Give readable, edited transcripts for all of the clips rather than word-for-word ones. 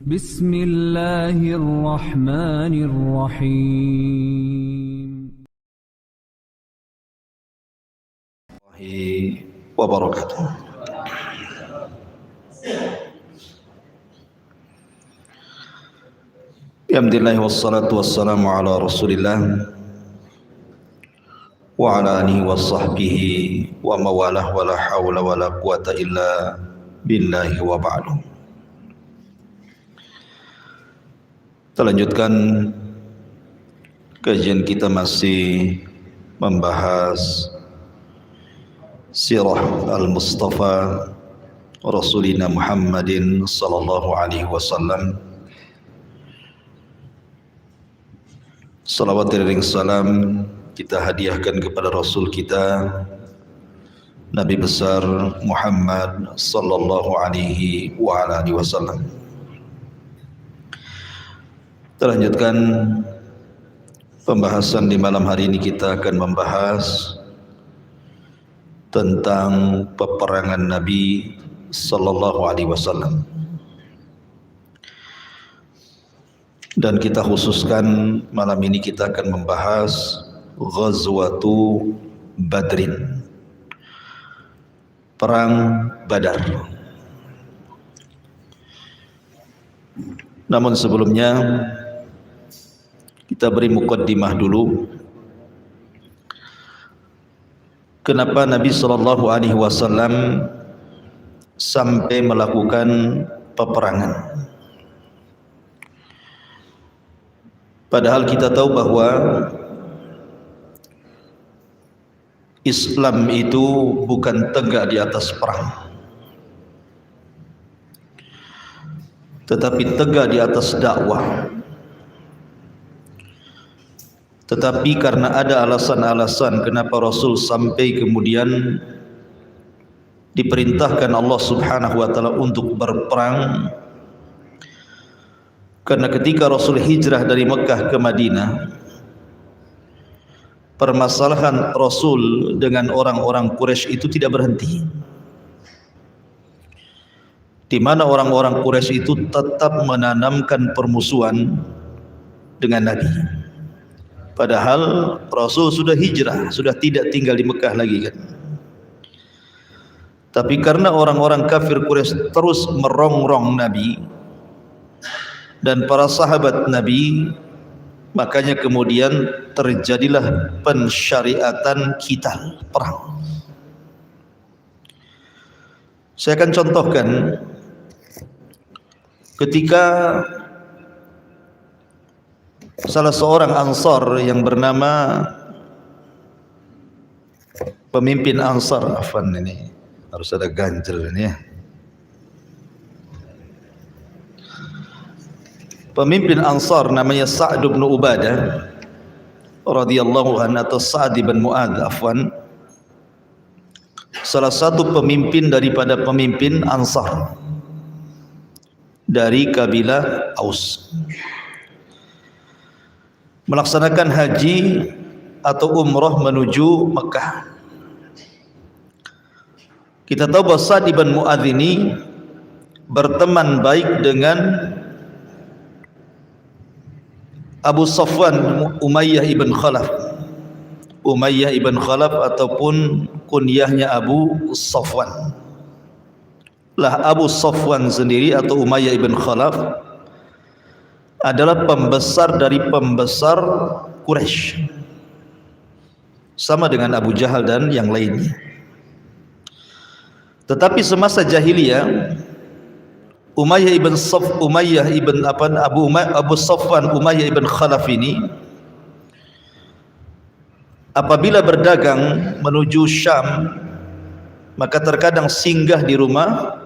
بسم الله الرحمن الرحيم. وبركاته. Alhamdulillah wassalatu wassalamu ala Rasulillah wa ala alihi wa sahbihi wa mawalah wa la hawla wa la quwata illa billahi wa ba'du. Kita lanjutkan kajian kita masih membahas sirah al-Mustafa Rasulina Muhammadin sallallahu alaihi wasallam. Salawat dan salam kita hadiahkan kepada Rasul kita Nabi besar Muhammad sallallahu alaihi wa ala alihi wasallam. Kita lanjutkan pembahasan di malam hari ini. Kita akan membahas tentang peperangan Nabi sallallahu alaihi wasallam. Dan kita khususkan malam ini kita akan membahas Ghazwatu Badrin, Perang Badar. Namun sebelumnya kita beri muqaddimah dulu. Kenapa Nabi sallallahu alaihi wasallam sampai melakukan peperangan? Padahal kita tahu bahwa Islam itu bukan tegak di atas perang, tetapi tegak di atas dakwah. Tetapi karena ada alasan-alasan kenapa Rasul sampai kemudian diperintahkan Allah Subhanahu wa taala untuk berperang. Karena ketika Rasul hijrah dari Mekah ke Madinah, permasalahan Rasul dengan orang-orang Quraisy itu tidak berhenti, di mana orang-orang Quraisy itu tetap menanamkan permusuhan dengan Nabi. Padahal Rasul sudah hijrah, sudah tidak tinggal di Mekah lagi kan. Tapi karena orang-orang kafir Quraisy terus merongrong Nabi dan para sahabat Nabi, makanya kemudian terjadilah pensyariatan qital, perang. Saya akan contohkan ketika salah seorang Ansar yang bernama pemimpin Ansar, ini harus ada ganjel ini ya. Pemimpin Ansar namanya Sa'd bin Ubadah radhiyallahu anhu, atau Sa'd bin Mu'adz salah satu pemimpin daripada pemimpin Ansar dari kabilah Aus, melaksanakan haji atau umrah menuju Mekah. Kita tahu bahwa Sa'd bin Mu'adz ini berteman baik dengan Abu Safwan Umayyah ibn Khalaf. Umayyah ibn Khalaf ataupun kunyahnya Abu Safwan. Lah Abu Safwan sendiri atau Umayyah ibn Khalaf adalah pembesar dari pembesar Quraisy, sama dengan Abu Jahal dan yang lainnya. Tetapi semasa jahiliyah, Umayyah ibn Abu Safwan Umayyah ibn Khalaf ini apabila berdagang menuju Syam, maka terkadang singgah di rumah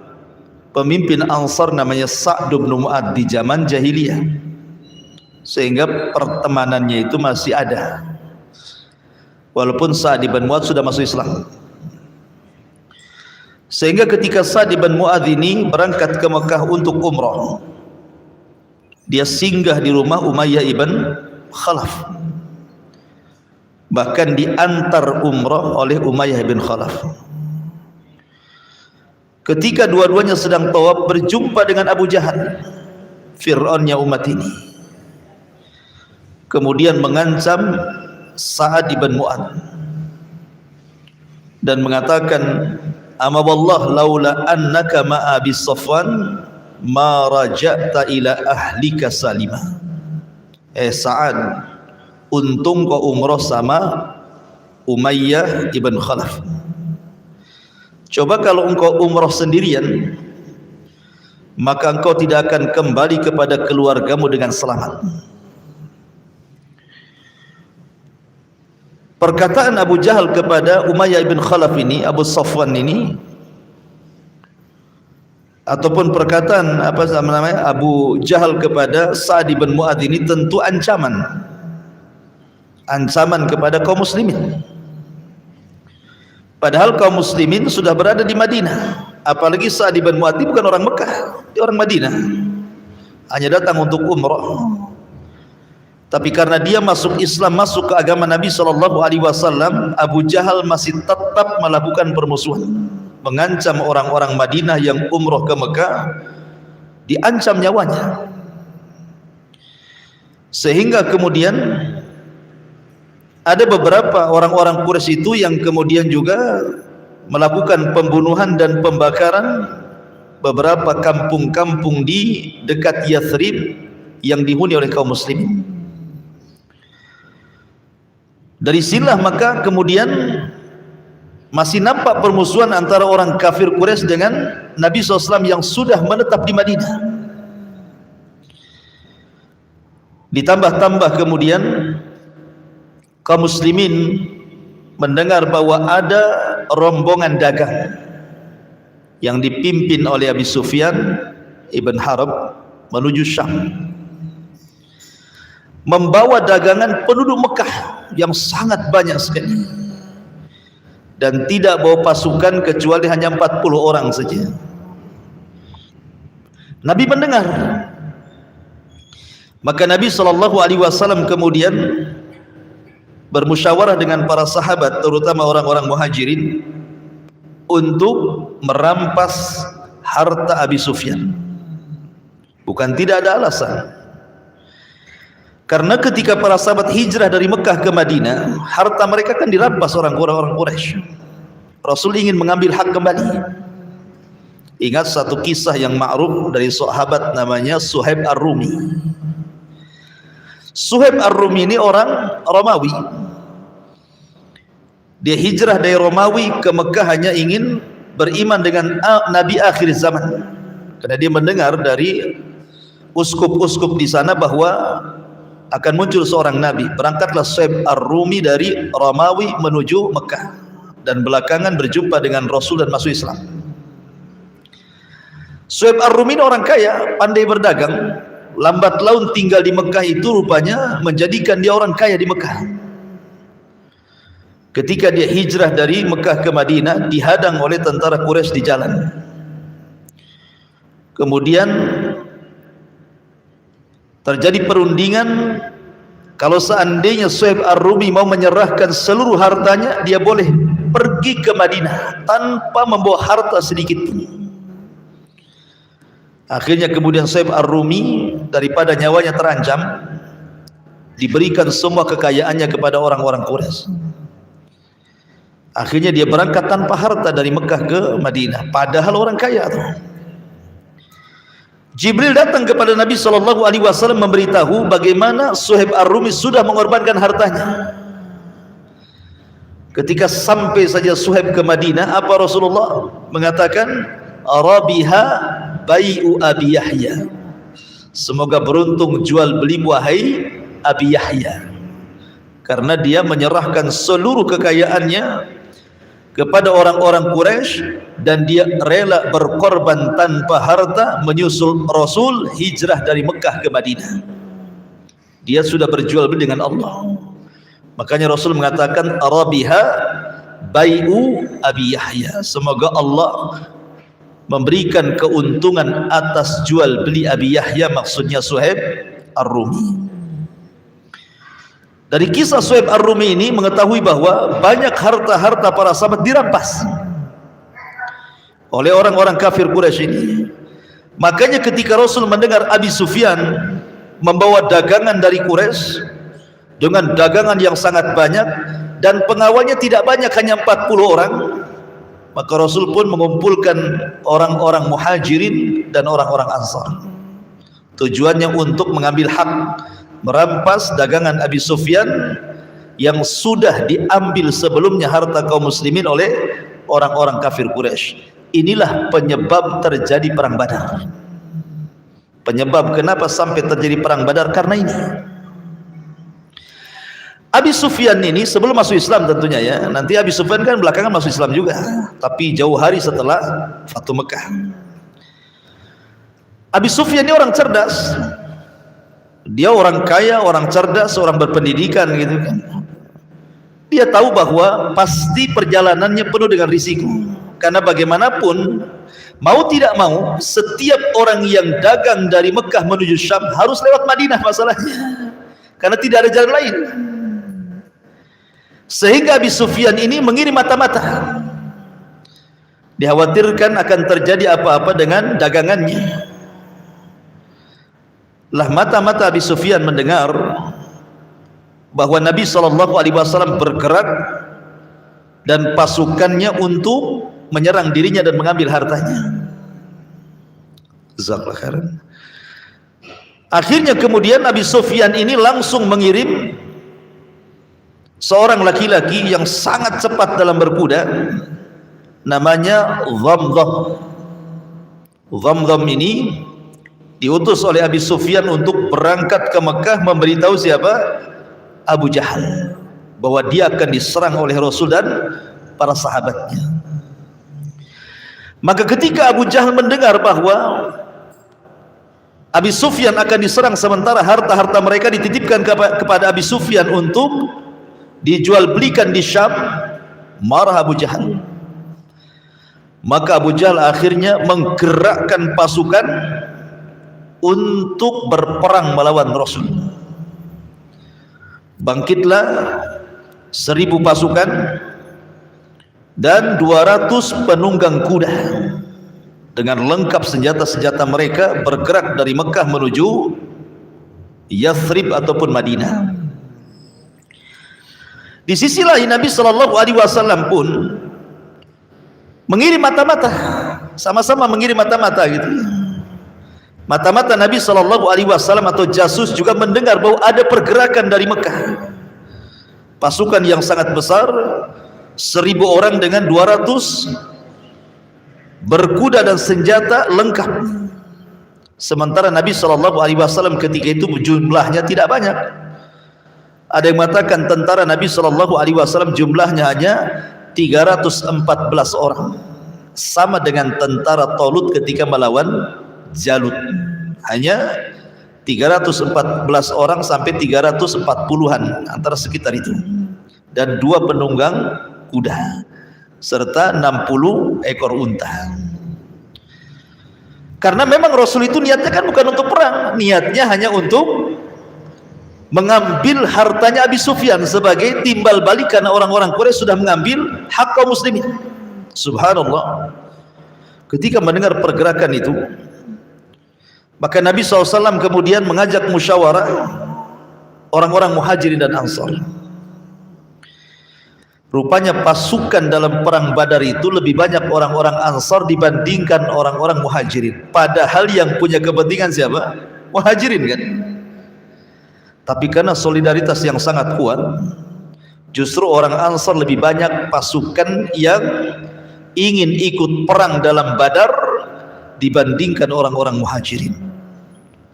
pemimpin Ansar namanya Sa'd bin Mu'adz di zaman jahiliyah, sehingga pertemanannya itu masih ada walaupun Sa'd bin Mu'adz sudah masuk Islam. Sehingga ketika Sa'd bin Mu'adz ini berangkat ke Mekah untuk umrah, dia singgah di rumah Umayyah ibn Khalaf, bahkan diantar umrah oleh Umayyah ibn Khalaf. Ketika dua-duanya sedang tawaf, berjumpa dengan Abu Jahal. Fir'aunnya umat ini. Kemudian mengancam Sa'ad ibn Mu'adz dan mengatakan, "Ama wallah laula annaka ma'a Abi Safwan ma raja'ta ila ahlika salimah." Sa'ad, untung kau umrah sama Umayyah ibn Khalaf. Coba kalau engkau umrah sendirian, maka engkau tidak akan kembali kepada keluargamu dengan selamat. Perkataan Abu Jahal kepada Umayyah ibn Khalaf ini, Abu Safwan ini, ataupun perkataan Abu Jahal kepada Sa'ad ibn Mu'adz ini tentu ancaman kepada kaum muslimin. Padahal kaum muslimin sudah berada di Madinah. Apalagi Sa'ad ibn Mu'adz bukan orang Mekah, dia orang Madinah, hanya datang untuk umrah. Tapi karena dia masuk Islam, masuk ke agama Nabi SAW, Abu Jahal masih tetap melakukan permusuhan, mengancam orang-orang Madinah yang umrah ke Mekah, diancam nyawanya. Sehingga kemudian ada beberapa orang-orang Quraisy itu yang kemudian juga melakukan pembunuhan dan pembakaran beberapa kampung-kampung di dekat Yathrib yang dihuni oleh kaum muslimin. Dari sinilah maka kemudian masih nampak permusuhan antara orang kafir Quraisy dengan Nabi SAW yang sudah menetap di Madinah. Ditambah-tambah kemudian kaum muslimin mendengar bahwa ada rombongan dagang yang dipimpin oleh Abi Sufyan ibn Harb menuju Syam, membawa dagangan penduduk Mekah yang sangat banyak sekali, dan tidak bawa pasukan kecuali hanya 40 orang saja. Nabi mendengar, maka Nabi SAW kemudian bermusyawarah dengan para sahabat, terutama orang-orang muhajirin, untuk merampas harta Abi Sufyan. Bukan tidak ada alasan, karena ketika para sahabat hijrah dari Mekah ke Madinah, harta mereka kan dirampas orang-orang Quraisy. Rasul ingin mengambil hak kembali. Ingat satu kisah yang ma'ruf dari sahabat namanya Suhaib Ar-Rumi. Suhaib Ar-Rumi ini orang Romawi. Dia hijrah dari Romawi ke Mekah hanya ingin beriman dengan Nabi akhir zaman, karena dia mendengar dari uskup-uskup di sana bahwa akan muncul seorang Nabi. Berangkatlah Suhaib Ar-Rumi dari Romawi menuju Mekah, dan belakangan berjumpa dengan Rasul dan masuk Islam. Suhaib Ar-Rumi ini orang kaya, pandai berdagang. Lambat laun tinggal di Mekah itu rupanya menjadikan dia orang kaya di Mekah. Ketika dia hijrah dari Mekah ke Madinah, dihadang oleh tentara Quraisy di jalan. Kemudian terjadi perundingan, kalau seandainya Suhaib Ar-Rumi mau menyerahkan seluruh hartanya, dia boleh pergi ke Madinah tanpa membawa harta sedikit pun. Akhirnya kemudian Suhaib Ar-Rumi, daripada nyawanya terancam, diberikan semua kekayaannya kepada orang-orang Quraisy. Akhirnya dia berangkat tanpa harta dari Mekah ke Madinah, padahal orang kaya tuh. Jibril datang kepada Nabi SAW memberitahu bagaimana Suhaib Ar-Rumi sudah mengorbankan hartanya. Ketika sampai saja Suhaib ke Madinah, apa Rasulullah mengatakan? Rabiha bai'u Abi Yahya. Semoga beruntung jual beli wahai Abi Yahya, karena dia menyerahkan seluruh kekayaannya kepada orang-orang Quraisy, dan dia rela berkorban tanpa harta menyusul Rasul hijrah dari Mekah ke Madinah. Dia sudah berjual beli dengan Allah. Makanya Rasul mengatakan Rabiha bai'u Abi Yahya. Semoga Allah memberikan keuntungan atas jual beli Abi Yahya, maksudnya Suhaib Ar-Rumi. Dari kisah Suhaib Ar-Rumi ini mengetahui bahwa banyak harta-harta para sahabat dirampas oleh orang-orang kafir Quraisy ini. Makanya ketika Rasul mendengar Abi Sufyan membawa dagangan dari Quraisy dengan dagangan yang sangat banyak dan pengawalnya tidak banyak, hanya 40 orang, maka Rasul pun mengumpulkan orang-orang Muhajirin dan orang-orang Ansar. Tujuannya untuk mengambil hak, merampas dagangan Abi Sufyan yang sudah diambil sebelumnya harta kaum muslimin oleh orang-orang kafir Quraisy. Inilah penyebab terjadi perang Badar. Penyebab kenapa sampai terjadi perang Badar karena ini. Abi Sufyan ini sebelum masuk Islam tentunya ya. Nanti Abi Sufyan kan belakangan masuk Islam juga, tapi jauh hari setelah Fatu Mekah. Abi Sufyan ini orang cerdas. Dia orang kaya, orang cerdas, orang berpendidikan gitu kan. Dia tahu bahwa pasti perjalanannya penuh dengan risiko. Karena bagaimanapun, mau tidak mau, setiap orang yang dagang dari Mekah menuju Syam harus lewat Madinah masalahnya. Karena tidak ada jalan lain. Sehingga Abi Sufyan ini mengirim mata-mata. Dikhawatirkan akan terjadi apa-apa dengan dagangannya. Lah mata-mata Abi Sufyan mendengar bahwa Nabi SAW bergerak dan pasukannya untuk menyerang dirinya dan mengambil hartanya. Jazakallahu khairan. Akhirnya kemudian Abi Sufyan ini langsung mengirim seorang laki-laki yang sangat cepat dalam berkuda, namanya Dhamdham. Dhamdham ini diutus oleh Abi Sufyan untuk berangkat ke Mekah memberitahu siapa? Abu Jahal, bahwa dia akan diserang oleh Rasul dan para sahabatnya. Maka ketika Abu Jahal mendengar bahwa Abi Sufyan akan diserang sementara harta-harta mereka dititipkan kepada Abi Sufyan untuk dijual belikan di Syam, marah Abu Jahal. Maka Abu Jahal akhirnya menggerakkan pasukan untuk berperang melawan Rasul. Bangkitlah 1000 pasukan dan 200 penunggang kuda dengan lengkap senjata-senjata mereka, bergerak dari Mekah menuju Yathrib ataupun Madinah. Di sisi lain Nabi SAW pun mengirim mata-mata, sama-sama mengirim mata-mata gitu. Mata-mata Nabi SAW atau jasus juga mendengar bahwa ada pergerakan dari Mekah. Pasukan yang sangat besar, 1000 orang dengan 200 berkuda dan senjata lengkap. Sementara Nabi SAW ketika itu jumlahnya tidak banyak. Ada yang mengatakan tentara Nabi SAW jumlahnya hanya 314 orang, sama dengan tentara Talut ketika melawan Jalut, hanya 314 orang sampai 340-an antara sekitar itu, dan 2 penunggang kuda serta 60 ekor unta. Karena memang Rasul itu niatnya kan bukan untuk perang, niatnya hanya untuk mengambil hartanya Abi Sufyan sebagai timbal balik karena orang-orang Quraisy sudah mengambil hak kaum muslimin. Subhanallah. Ketika mendengar pergerakan itu, maka Nabi SAW kemudian mengajak musyawarah orang-orang Muhajirin dan Ansar. Rupanya pasukan dalam perang Badar itu lebih banyak orang-orang Ansar dibandingkan orang-orang Muhajirin. Padahal yang punya kepentingan siapa? Muhajirin kan? Tapi karena solidaritas yang sangat kuat, justru orang Ansar lebih banyak pasukan yang ingin ikut perang dalam Badar dibandingkan orang-orang Muhajirin.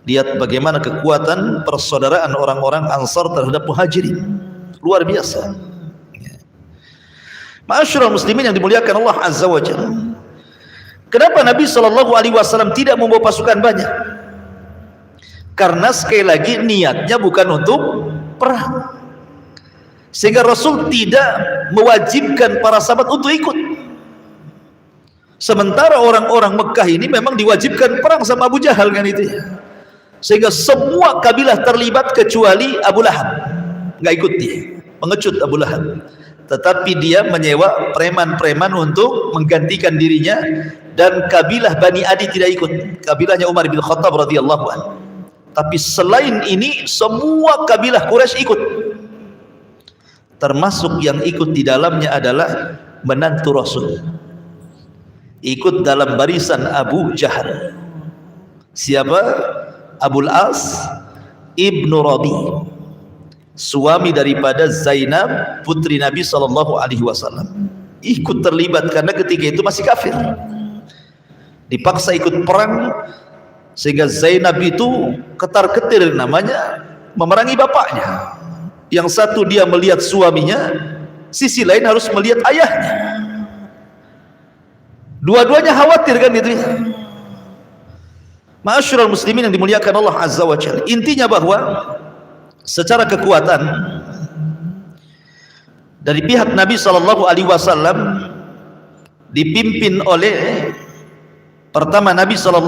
Lihat bagaimana kekuatan persaudaraan orang-orang Ansar terhadap Muhajirin, luar biasa. Ma'asyiral muslimin yang dimuliakan Allah Azza wa Jalla. Kenapa Nabi SAW tidak membawa pasukan banyak? Karena sekali lagi niatnya bukan untuk perang, sehingga Rasul tidak mewajibkan para sahabat untuk ikut. Sementara orang-orang Mekah ini memang diwajibkan perang sama Abu Jahal kan itu ya. Sehingga semua kabilah terlibat kecuali Abu Lahab, nggak ikut dia, mengecut Abu Lahab. tetapi dia menyewa preman-preman untuk menggantikan dirinya, dan kabilah Bani Adi tidak ikut, kabilahnya Umar bin Khattab radhiyallahu anhu. Tapi selain ini semua kabilah Quraisy ikut, termasuk yang ikut di dalamnya adalah menantu Rasul, ikut dalam barisan Abu Jahal. Siapa? Abul As Ibnu Rabi, suami daripada Zainab putri Nabi SAW, ikut terlibat karena ketika itu masih kafir, dipaksa ikut perang, sehingga Zainab itu ketar-ketir namanya memerangi bapaknya. Yang satu dia melihat suaminya, sisi lain harus melihat ayahnya, dua-duanya khawatir kan gitu ya. Ma'asyiral muslimin yang dimuliakan Allah Azza wa Jalla, intinya bahwa secara kekuatan dari pihak Nabi SAW dipimpin oleh pertama Nabi SAW,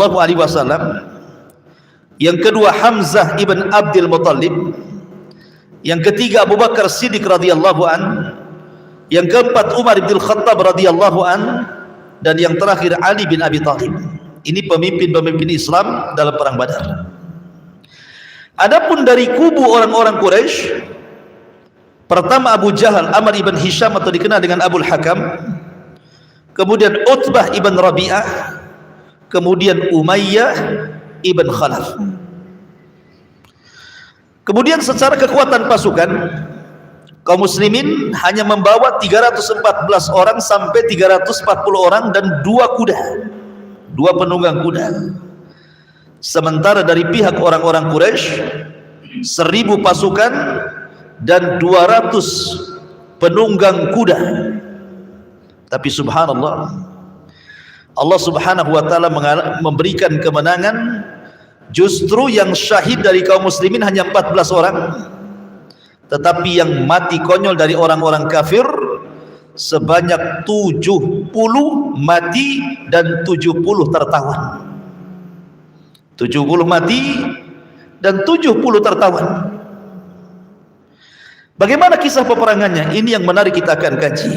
yang kedua Hamzah ibn Abdul Muttalib, yang ketiga Abu Bakar Siddiq radhiyallahu an, yang keempat Umar bin Khattab radhiyallahu an, dan yang terakhir Ali bin Abi Thalib. Ini pemimpin-pemimpin Islam dalam perang Badar. Adapun dari kubu orang-orang Quraisy, pertama Abu Jahal Amr ibn Hisham atau dikenal dengan Abul Hakam, kemudian Utbah ibn Rabi'ah, kemudian Umayyah ibn Khalaf. Kemudian secara kekuatan pasukan, kaum muslimin hanya membawa 314 orang sampai 340 orang dan 2 kuda, 2 penunggang kuda. Sementara dari pihak orang-orang Quraisy 1000 pasukan dan 200 penunggang kuda. Tapi subhanallah, Allah subhanahu wa ta'ala memberikan kemenangan. Justru yang syahid dari kaum muslimin hanya 14 orang, tetapi yang mati konyol dari orang-orang kafir sebanyak 70 mati dan 70 tertawan. 70 mati dan 70 tertawan. Bagaimana kisah peperangannya? Ini yang menarik, kita akan kaji.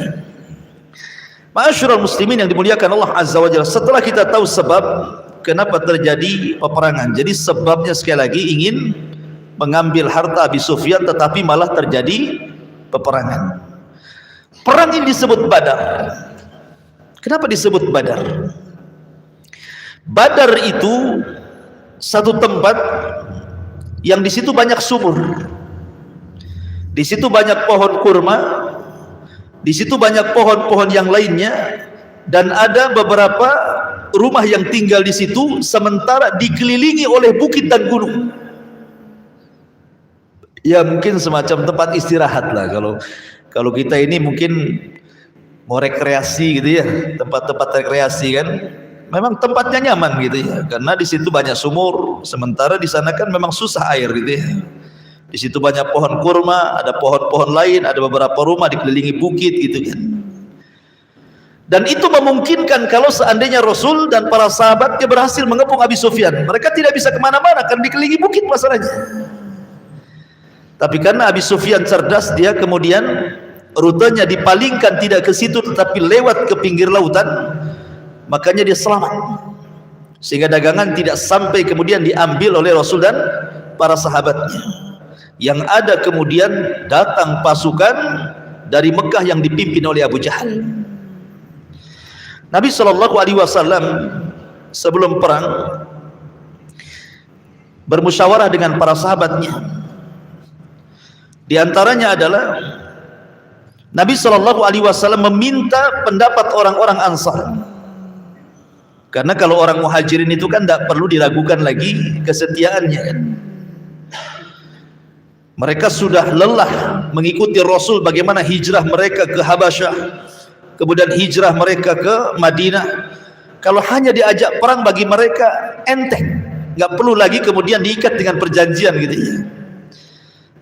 Ma'asyiral muslimin yang dimuliakan Allah Azza wa Jalla, setelah kita tahu sebab kenapa terjadi peperangan, jadi sebabnya sekali lagi ingin mengambil harta Abi Sufyan, tetapi malah terjadi peperangan. Perang ini disebut Badar. Kenapa disebut Badar? Badar itu satu tempat yang di situ banyak sumur, di situ banyak pohon kurma, di situ banyak pohon-pohon yang lainnya, dan ada beberapa rumah yang tinggal di situ, sementara dikelilingi oleh bukit dan gunung. Ya mungkin semacam tempat istirahat lah. Kalau kita ini mungkin mau rekreasi gitu ya, tempat-tempat rekreasi kan, memang tempatnya nyaman gitu ya, karena di situ banyak sumur, sementara di sana kan memang susah air gitu ya. Di situ banyak pohon kurma, ada pohon-pohon lain, ada beberapa rumah dikelilingi bukit gitu kan. Dan itu memungkinkan kalau seandainya Rasul dan para sahabatnya berhasil mengepung Abi Sufyan, mereka tidak bisa kemana-mana karena dikelilingi bukit masalahnya. Tapi karena Abi Sufyan cerdas, dia kemudian rutenya dipalingkan tidak ke situ tetapi lewat ke pinggir lautan, makanya dia selamat, sehingga dagangan tidak sampai kemudian diambil oleh Rasul dan para sahabatnya. Yang ada kemudian datang pasukan dari Mekah yang dipimpin oleh Abu Jahal. Nabi SAW sebelum perang bermusyawarah dengan para sahabatnya. Di antaranya adalah Nabi SAW meminta pendapat orang-orang Ansar, karena kalau orang Muhajirin itu kan tidak perlu diragukan lagi kesetiaannya kan. Mereka sudah lelah mengikuti Rasul, bagaimana hijrah mereka ke Habasyah, kemudian hijrah mereka ke Madinah. Kalau hanya diajak perang bagi mereka enteng, nggak perlu lagi kemudian diikat dengan perjanjian gitu ya.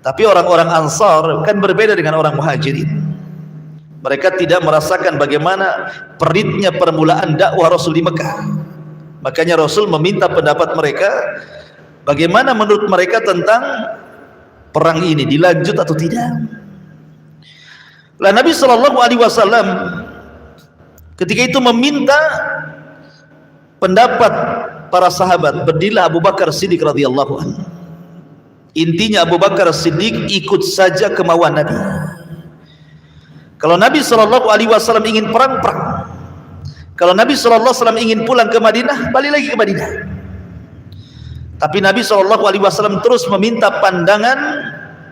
Tapi orang-orang Ansar kan berbeda dengan orang Muhajirin. Mereka tidak merasakan bagaimana peritnya permulaan dakwah Rasul di Mekah. Makanya Rasul meminta pendapat mereka, bagaimana menurut mereka tentang perang ini, dilanjut atau tidak. Lah Nabi sallallahu alaihi wasallam ketika itu meminta pendapat para sahabat. Berdirilah Abu Bakar Siddiq radhiyallahu anhu. Intinya Abu Bakar Siddiq ikut saja kemauan Nabi. Kalau Nabi sallallahu alaihi wasallam ingin perang. Kalau Nabi sallallahu alaihi wasallam ingin pulang ke Madinah, balik lagi ke Madinah. Tapi Nabi sallallahu alaihi wasallam terus meminta pandangan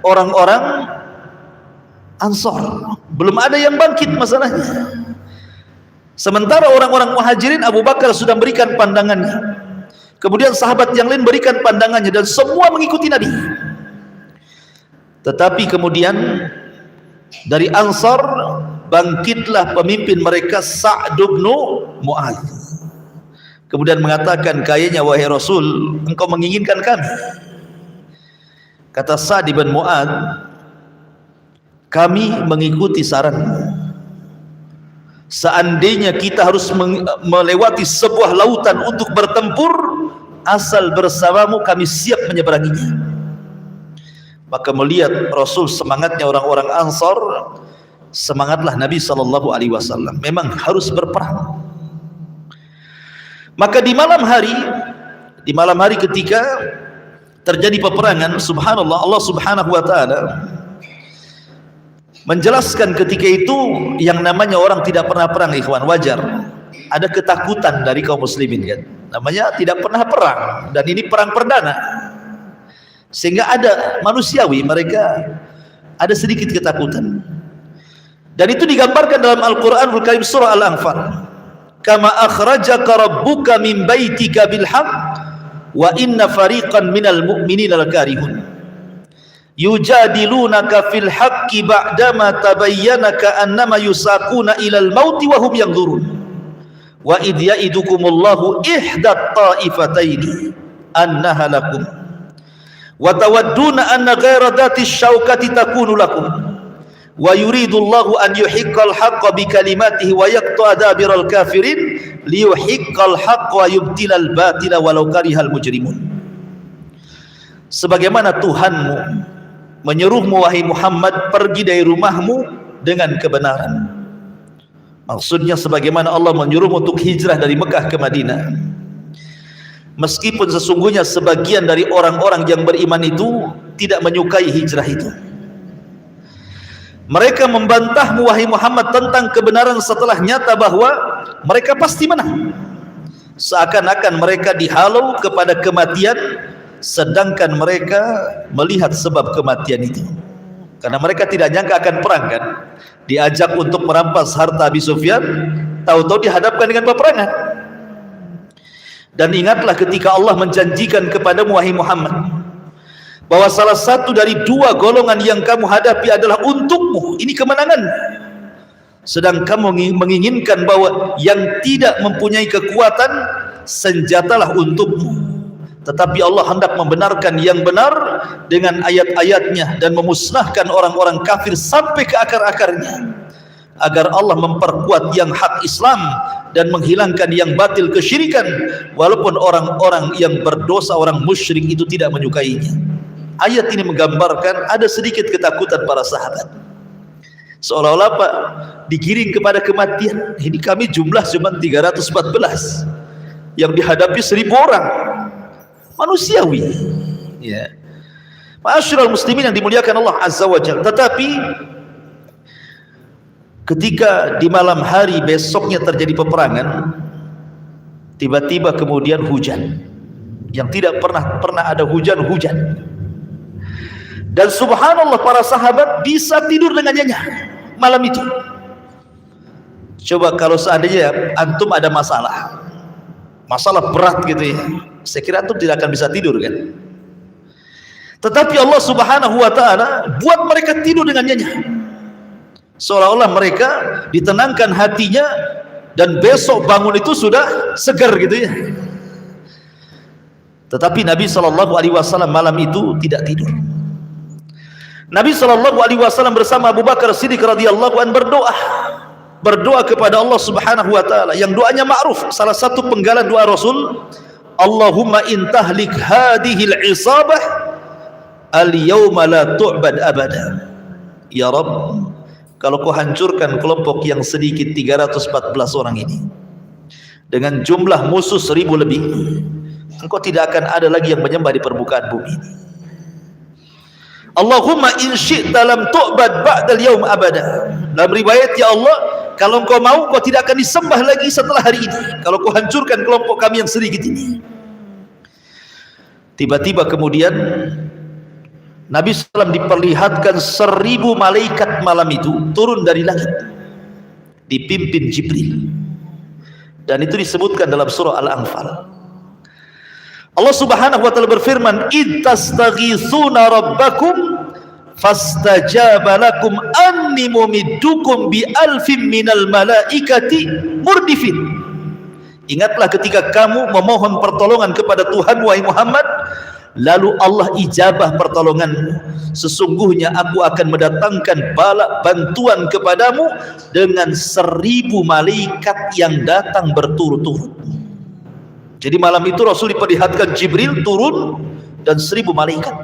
orang-orang Ansar. Belum ada yang bangkit masalahnya. Sementara orang-orang Muhajirin, Abu Bakar sudah berikan pandangannya. Kemudian sahabat yang lain berikan pandangannya dan semua mengikuti Nabi. Tetapi kemudian dari Ansar bangkitlah pemimpin mereka Sa'd bin Mu'adz. Kemudian mengatakan, kayaknya wahai Rasul, engkau menginginkan kami. Kata Sa'd bin Mu'adz, kami mengikuti saranmu. Seandainya kita harus melewati sebuah lautan untuk bertempur, asal bersamamu kami siap menyeberanginya. Maka melihat Rasul semangatnya orang-orang Ansar, semangatlah Nabi sallallahu alaihi wasallam. Memang harus berperang. Maka di malam hari ketika terjadi peperangan, subhanallah, Allah subhanahu wa ta'ala menjelaskan ketika itu yang namanya orang tidak pernah perang, ikhwan, wajar. Ada ketakutan dari kaum muslimin kan. Namanya tidak pernah perang dan ini perang perdana. Sehingga ada manusiawi, mereka ada sedikit ketakutan. Dan itu digambarkan dalam Al-Qur'anul Karim surah Al-Anfal. Kama akhrajaka rabbuka min baitika bil haqq wa inna fariqan minal mu'minina lakarihun. Yujadilunaka fil haqqi ba'dama tabayyana ka'annama yusaquna ilal mauti wa hum yanzurun wa idh ya'idukumullahu ihdat ta'ifataini annaha lakum wa tawadduna anna ghayra dhati syaukati takunu lakum wa yuridullahu an yuhiqqal haqqa bi kalimatihi wa yaqta'a dabiral kafirin liyuhiqqal haqqa wa yubtilal batila walau karihal mujrimun. Sebagaimana Tuhanmu menyuruhmu wahai Muhammad, pergi dari rumahmu dengan kebenaran. Maksudnya sebagaimana Allah menyuruhmu untuk hijrah dari Mekah ke Madinah. Meskipun sesungguhnya sebagian dari orang-orang yang beriman itu tidak menyukai hijrah itu. Mereka membantahmu wahai Muhammad tentang kebenaran setelah nyata bahwa mereka pasti menang. Seakan-akan mereka dihalau kepada kematian, sedangkan mereka melihat sebab kematian itu. Karena mereka tidak nyangka akan perang kan. Diajak untuk merampas harta Abi Sufyan, tahu-tahu dihadapkan dengan peperangan. Dan ingatlah ketika Allah menjanjikan kepadamu wahai Muhammad bahwa salah satu dari dua golongan yang kamu hadapi adalah untukmu, ini kemenangan. Sedang kamu menginginkan bahwa yang tidak mempunyai kekuatan, senjatalah untukmu. Tetapi Allah hendak membenarkan yang benar dengan ayat-ayatnya dan memusnahkan orang-orang kafir sampai ke akar-akarnya, agar Allah memperkuat yang hak Islam dan menghilangkan yang batil kesyirikan, walaupun orang-orang yang berdosa, orang musyrik itu tidak menyukainya. Ayat ini menggambarkan ada sedikit ketakutan para sahabat, seolah-olah Pak digiring kepada kematian. Ini kami jumlah cuma 314, yang dihadapi 1000 orang. Manusiawi ya. Ma'asyiral muslimin yang dimuliakan Allah Azza wa Jalla. Tetapi ketika di malam hari besoknya terjadi peperangan, tiba-tiba kemudian hujan yang tidak pernah ada hujan. Dan subhanallah para sahabat bisa tidur dengan nyenyak malam itu. Coba kalau seandainya antum ada masalah berat gitu ya, saya kira antum tidak akan bisa tidur kan. Tetapi Allah subhanahu wa ta'ala buat mereka tidur dengan nyenyak, seolah-olah mereka ditenangkan hatinya dan besok bangun itu sudah segar gitu ya. Tetapi Nabi SAW malam itu tidak tidur. Nabi SAW bersama Abu Bakar Siddiq radhiyallahu anhu berdoa kepada Allah subhanahu wa ta'ala, yang doanya ma'ruf. Salah satu penggalan doa Rasul, Allahumma intahlik hadihil isabah al-yawma la tu'bad abada. Ya Rabb, kalau kau hancurkan kelompok yang sedikit 314 orang ini dengan jumlah musuh 1000 lebih, engkau tidak akan ada lagi yang menyembah di permukaan bumi ini. Allahumma in syi'ta lam tu'bad ba'dal yaum abada. Dalam riwayat, ya Allah, kalau engkau mau, kau tidak akan disembah lagi setelah hari ini kalau kau hancurkan kelompok kami yang sedikit ini. Tiba-tiba kemudian Nabi SAW diperlihatkan 1000 malaikat malam itu turun dari langit dipimpin Jibril, dan itu disebutkan dalam surah Al-Anfal. Allah Subhanahu wa taala berfirman, "Id tastaghitsuna rabbakum fastajaba lakum anni mumiddukum bi alfin minal malaikati murdifin." Ingatlah ketika kamu memohon pertolongan kepada Tuhan, wahai Muhammad, lalu Allah ijabah pertolonganmu. Sesungguhnya aku akan mendatangkan bala bantuan kepadamu dengan 1000 malaikat yang datang berturut-turut. Jadi malam itu Rasul diperlihatkan Jibril turun dan 1000 malaikat.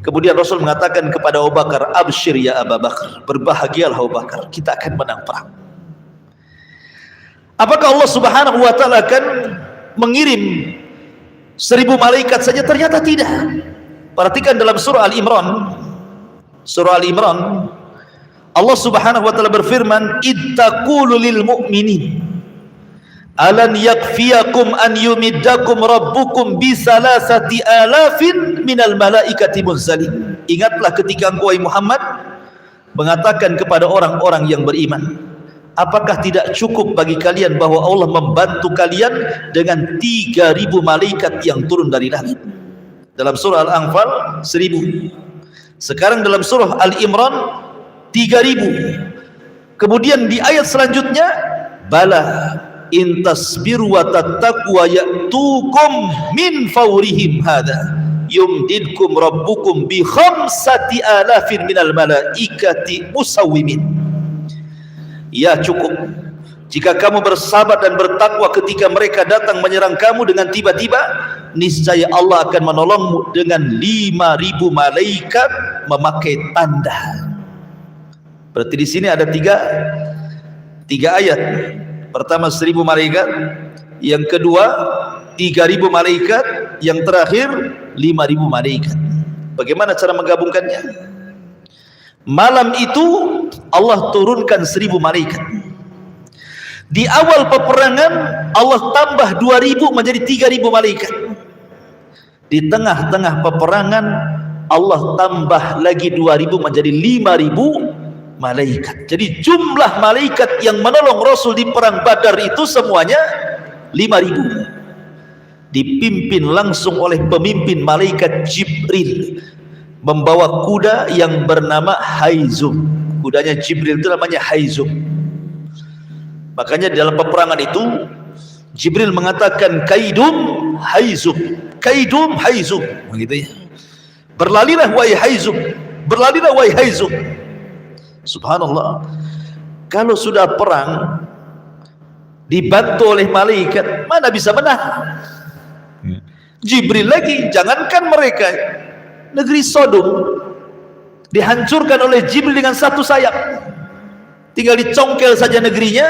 Kemudian Rasul mengatakan kepada Abu Bakar, "Absyir ya Abu Bakar, berbahagialah Abu Bakar, kita akan menang perang." Apakah Allah Subhanahu wa taala akan mengirim 1000 malaikat saja? Ternyata tidak. Perhatikan dalam surah Al-Imran. Surah Al-Imran, Allah Subhanahu wa taala berfirman, "Ittaqulu lil mu'minin alan yakfiyakum an yumiddakum rabbukum bi salasati alafin minal malaikati munzalin." Ingatlah ketika engkau, wahai Muhammad, mengatakan kepada orang-orang yang beriman, apakah tidak cukup bagi kalian bahwa Allah membantu kalian dengan 3000 malaikat yang turun dari langit? Dalam surah Al-Anfal 1000, sekarang dalam surah Al-Imran 3000. Kemudian di ayat selanjutnya, "Bala in tasbiru wa tattaqu wa ya'tukum min fawrihim hadha yumdidkum rabbukum bi 5,000 minal malaikati musawwimin." Ya, cukup jika kamu bersabar dan bertakwa ketika mereka datang menyerang kamu dengan tiba-tiba, niscaya Allah akan menolongmu dengan 5.000 malaikat memakai tanda. Berarti di sini ada tiga ayat. Pertama 1000 malaikat, yang kedua 3000 malaikat, yang terakhir 5000 malaikat. Bagaimana cara menggabungkannya? Malam itu Allah turunkan 1000 malaikat. Di awal peperangan Allah tambah 2000 menjadi 3000 malaikat. Di tengah-tengah peperangan Allah tambah lagi 2000 menjadi 5000 malaikat. Jadi jumlah malaikat yang menolong Rasul di perang Badar itu semuanya 5000. Dipimpin langsung oleh pemimpin malaikat Jibril, membawa kuda yang bernama Haizum. Kudanya Jibril itu namanya Haizum. Makanya dalam peperangan itu Jibril mengatakan, "Kaidum Haizum, Kaidum Haizum." Begitu ya. Berlalilah wahai Haizum, berlalilah wahai Haizum. Subhanallah. Kalau sudah perang dibantu oleh malaikat, mana bisa menang? Jibril lagi, jangankan mereka, negeri Sodom dihancurkan oleh Jibril dengan satu sayap. Tinggal dicongkel saja negerinya,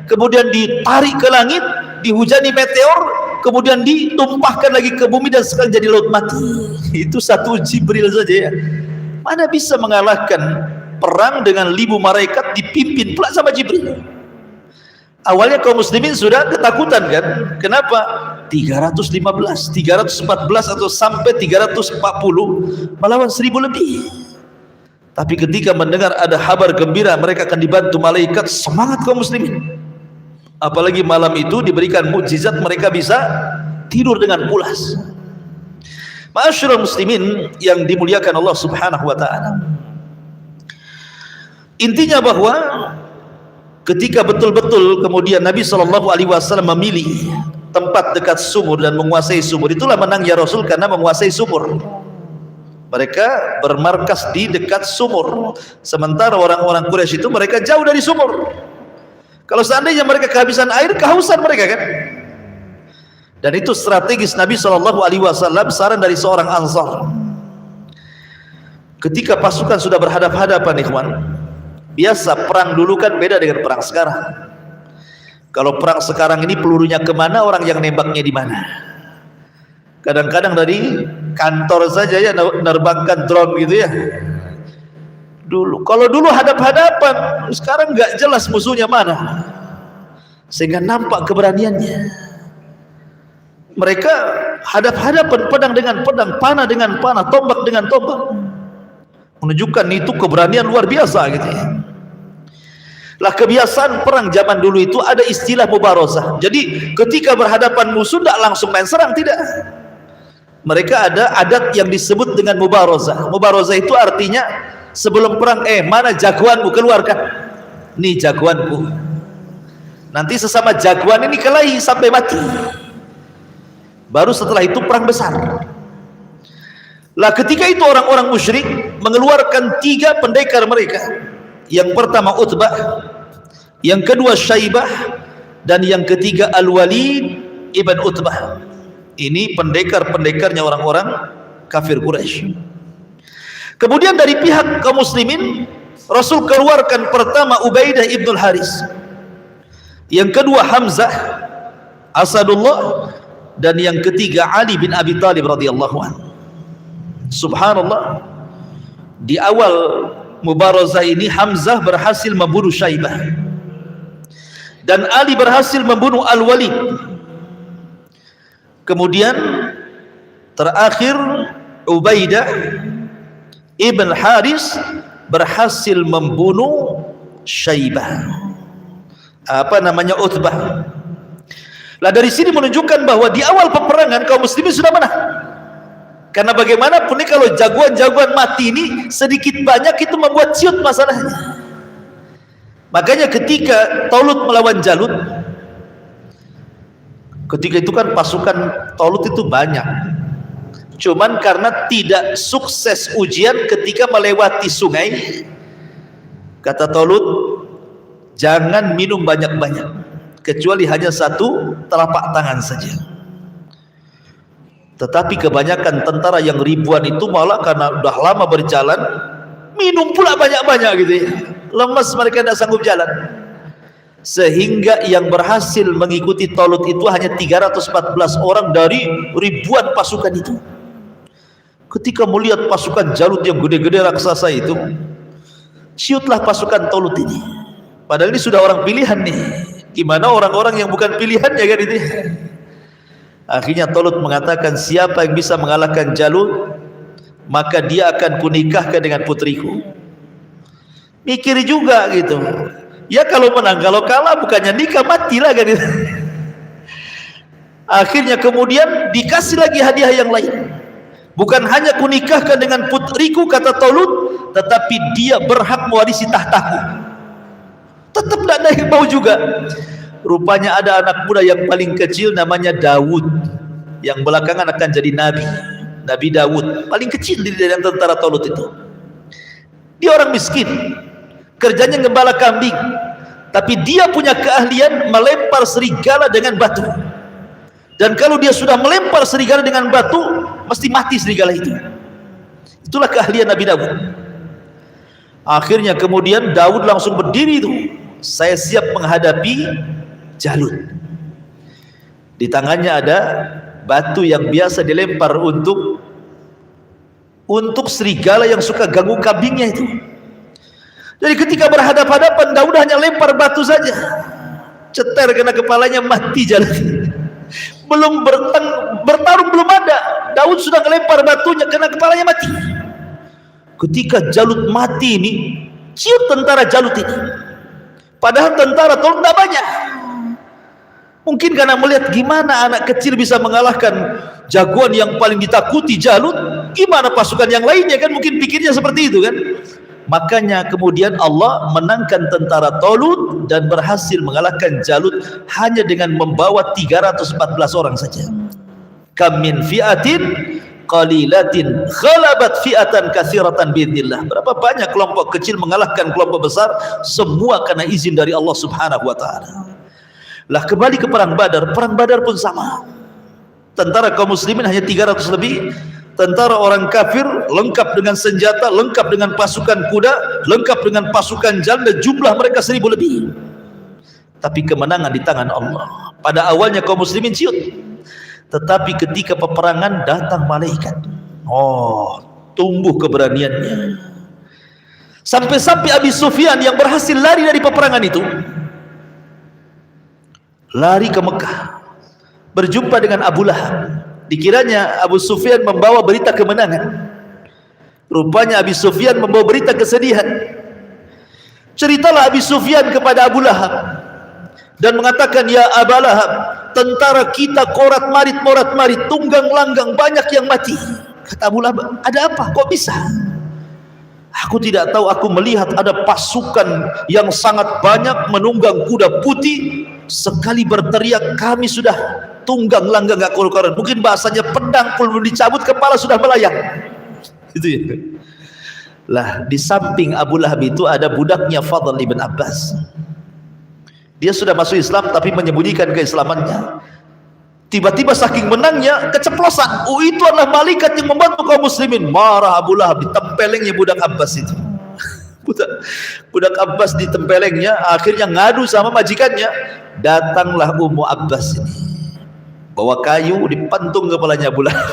kemudian ditarik ke langit, dihujani meteor, kemudian ditumpahkan lagi ke bumi dan sekarang jadi laut mati. Itu satu Jibril saja ya. Mana bisa mengalahkan perang dengan 1000 malaikat dipimpin pula sama Jibril? Awalnya kaum muslimin sudah ketakutan kan? Kenapa? 315, 314 atau sampai 340 melawan 1000 lebih. Tapi ketika mendengar ada kabar gembira mereka akan dibantu malaikat, semangat kaum muslimin. Apalagi malam itu diberikan mukjizat, mereka bisa tidur dengan pulas. Ma'asyiral muslimin yang dimuliakan Allah Subhanahu wa taala. Intinya bahwa ketika betul-betul kemudian Nabi SAW memilih tempat dekat sumur dan menguasai sumur, itulah menangnya Rasul karena menguasai sumur. Mereka bermarkas di dekat sumur, sementara orang-orang Quraisy itu mereka jauh dari sumur. Kalau seandainya mereka kehabisan air, kehausan mereka kan. Dan itu strategis Nabi SAW, saran dari seorang Ansar. Ketika pasukan sudah berhadap-hadapan, ikhwan, Biasa perang dulu kan beda dengan perang sekarang. Kalau perang sekarang ini pelurunya kemana, orang yang nembaknya di mana. Kadang-kadang dari kantor saja ya nerbangkan drone gitu ya. Kalau dulu hadap-hadapan, sekarang nggak jelas musuhnya mana, sehingga nampak keberaniannya. Mereka hadap-hadapan, pedang dengan pedang, panah dengan panah, tombak dengan tombak, menunjukkan itu keberanian luar biasa gitu ya. Lah kebiasaan perang zaman dulu itu ada istilah mubarozah. Jadi ketika berhadapan musuh tidak langsung main serang, tidak. Mereka ada adat yang disebut dengan mubarozah. Mubarozah itu artinya sebelum perang, mana jagoanmu, keluarkan. Nih jagoanku. Nanti sesama jagoan ini kelahi sampai mati. Baru setelah itu perang besar. Lah ketika itu orang-orang musyrik mengeluarkan 3 pendekar mereka. Yang pertama Utbah, yang kedua Syaibah, dan yang ketiga Al-Walid ibn Utbah. Ini pendekar-pendekarnya orang-orang kafir Quraisy. Kemudian dari pihak kaum muslimin, Rasul keluarkan pertama Ubaidah ibn Al-Haris, yang kedua Hamzah Asadullah, dan yang ketiga Ali bin Abi Thalib radhiyallahu anhu. Subhanallah, di awal mubarazah ini Hamzah berhasil membunuh Syaibah dan Ali berhasil membunuh Al-Walid. Kemudian terakhir Ubaidah ibn Haris berhasil membunuh Syaibah, Utbah. Lah dari sini menunjukkan bahwa di awal peperangan kaum muslimin sudah menang. Karena bagaimanapun nih kalau jagoan-jagoan mati ini sedikit banyak itu membuat ciut masalahnya. Makanya ketika Talut melawan Jalut, ketika itu kan pasukan Talut itu banyak. Cuman karena tidak sukses ujian ketika melewati sungai, kata Talut, jangan minum banyak-banyak, kecuali hanya 1 telapak tangan saja. Tetapi kebanyakan tentara yang ribuan itu malah karena udah lama berjalan, minum pula banyak-banyak gitu ya. Lemas, mereka tidak sanggup jalan. Sehingga yang berhasil mengikuti Talut itu hanya 314 orang dari ribuan pasukan itu. Ketika melihat pasukan Jalut yang gede-gede raksasa itu, ciutlah pasukan Talut ini. Padahal ini sudah orang pilihan nih. Gimana orang-orang yang bukan pilihannya kan itu ya. Akhirnya Talut mengatakan, siapa yang bisa mengalahkan Jalut, maka dia akan kunikahkan dengan putriku. Mikir juga gitu. Ya kalau menang, kalau kalah bukannya nikah, matilah kan itu. Akhirnya kemudian dikasih lagi hadiah yang lain. Bukan hanya kunikahkan dengan putriku, kata Talut, tetapi dia berhak mewarisi tahtaku. Tetap tidak naik bau juga. Rupanya ada anak muda yang paling kecil namanya Daud, yang belakangan akan jadi nabi. Nabi Daud paling kecil di dalam tentara Talut itu. Dia orang miskin, kerjanya gembala kambing, tapi dia punya keahlian melempar serigala dengan batu. Dan kalau dia sudah melempar serigala dengan batu, mesti mati serigala itu. Itulah keahlian Nabi Daud. Akhirnya kemudian Daud langsung berdiri itu, saya siap menghadapi Jalut. Di tangannya ada batu yang biasa dilempar untuk serigala yang suka ganggu kambingnya itu. Jadi ketika berhadapan-hadapan, Daud hanya lempar batu saja, ceter kena kepalanya, mati Jalut. Belum bertarung belum ada, Daud sudah melempar batunya, kena kepalanya, mati. Ketika Jalut mati ini, ciut tentara Jalut ini. Padahal tentara Talut tidak banyak. Mungkin karena melihat gimana anak kecil bisa mengalahkan jagoan yang paling ditakuti Jalut, gimana pasukan yang lainnya, kan mungkin pikirnya seperti itu kan. Makanya kemudian Allah menangkan tentara Talut dan berhasil mengalahkan Jalut hanya dengan membawa 314 orang saja. Kam min fi'atin qalilatin khalabat fi'atan katsiratan biidznillah. Berapa banyak kelompok kecil mengalahkan kelompok besar, semua karena izin dari Allah Subhanahu wa taala. Lah kembali ke perang Badar. Perang Badar pun sama. Tentara kaum muslimin hanya 300 lebih. Tentara orang kafir lengkap dengan senjata, lengkap dengan pasukan kuda, lengkap dengan pasukan jalan dan jumlah mereka 1000 lebih. Tapi kemenangan di tangan Allah. Pada awalnya kaum muslimin ciut, tetapi ketika peperangan datang malaikat. Oh, tumbuh keberaniannya. Sampai-sampai Abi Sufyan yang berhasil lari dari peperangan itu, lari ke Mekah, berjumpa dengan Abu Lahab. Dikiranya Abu Sufyan membawa berita kemenangan. Rupanya Abi Sufyan membawa berita kesedihan. Ceritalah Abi Sufyan kepada Abu Lahab dan mengatakan, ya Abu Lahab, tentara kita morat-marit, tunggang langgang, banyak yang mati. Kata Abu Lahab, ada apa? Kok bisa? Aku tidak tahu, aku melihat ada pasukan yang sangat banyak menunggang kuda putih. Sekali berteriak, kami sudah tunggang langgang gak karu-karuan. Mungkin bahasanya pedang pun belum dicabut, kepala sudah melayang. Gitu ya. Lah, di samping Abu Lahab itu ada budaknya Fadl ibn Abbas. Dia sudah masuk Islam tapi menyembunyikan keislamannya. Tiba-tiba saking menangnya keceplosan. Oh, itu adalah malaikat yang membantu kaum muslimin. Marah Abu Lahab, ditempelengnya budak Abbas itu. Budak Abbas ditempelengnya, akhirnya ngadu sama majikannya. Datanglah Ummu Abbas ini, bawa kayu, dipantung kepalanya Abu Lahab.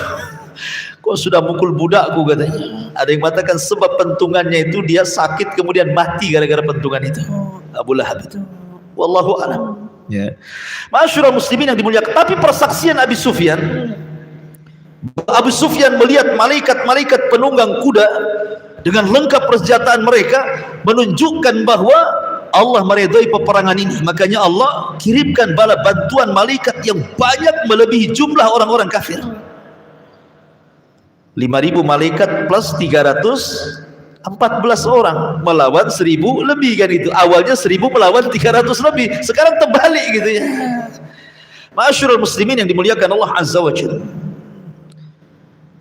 Kok sudah mukul budakku, katanya. Ada yang mengatakan sebab pentungannya itu dia sakit kemudian mati gara-gara pentungan itu. Abu Lahab itu. Wallahu a'lam. Ya. Masyurul muslimin yang dimuliakan. Tapi persaksian Abi Sufyan, Abu Sufyan melihat malaikat-malaikat penunggang kuda dengan lengkap persenjataan mereka, menunjukkan bahwa Allah meridai peperangan ini. Makanya Allah kirimkan bala bantuan malaikat yang banyak melebihi jumlah orang-orang kafir. 5.000 malaikat plus 314 orang melawan 1.000 lebih, kan itu. Awalnya 1.000 melawan 300 lebih, sekarang terbalik gitu ya. Masyurul muslimin yang dimuliakan Allah Azza wa Jalla.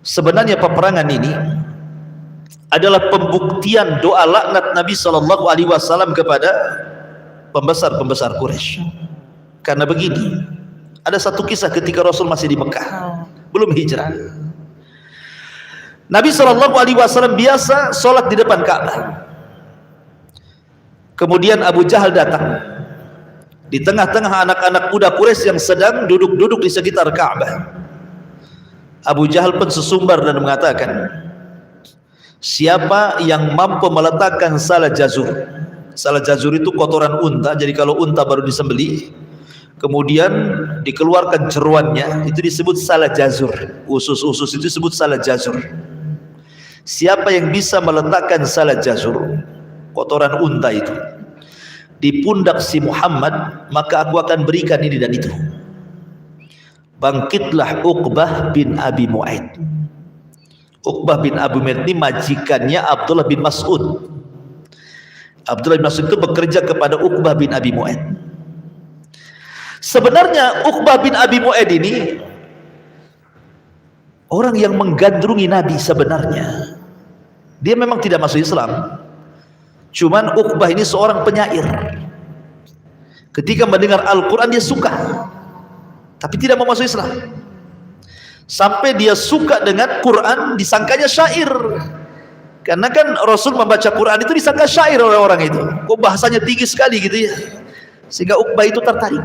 Sebenarnya peperangan ini adalah pembuktian doa laknat Nabi SAW kepada pembesar-pembesar Quraisy. Karena begini, ada satu kisah ketika Rasul masih di Mekah, belum hijrah. Nabi SAW biasa sholat di depan Ka'bah. Kemudian Abu Jahal datang. Di tengah-tengah anak-anak muda Quraisy yang sedang duduk-duduk di sekitar Ka'bah. Abu Jahal pun sesumbar dan mengatakan, siapa yang mampu meletakkan salah jazur. Salah jazur itu kotoran unta. Jadi kalau unta baru disembelih, kemudian dikeluarkan jeruannya, itu disebut salah jazur. Usus-usus itu disebut salah jazur. Siapa yang bisa meletakkan salah jazur, kotoran unta itu, di pundak si Muhammad, maka aku akan berikan ini dan itu. Bangkitlah Uqbah bin Abi Mu'aid. Uqbah bin Abi Mu'aid ini majikannya Abdullah bin Mas'ud. Abdullah bin Mas'ud itu bekerja kepada Uqbah bin Abi Mu'aid. Sebenarnya Uqbah bin Abi Mu'aid ini orang yang menggandrungi Nabi sebenarnya. Dia memang tidak masuk Islam. Cuman Uqbah ini seorang penyair. Ketika mendengar Al-Quran dia suka, tapi tidak mau masuk Islam. Sampai dia suka dengan Quran, disangkanya syair. Karena kan Rasul membaca Quran itu disangka syair oleh orang itu. Kok bahasanya tinggi sekali gitu ya. Sehingga Uqbah itu tertarik.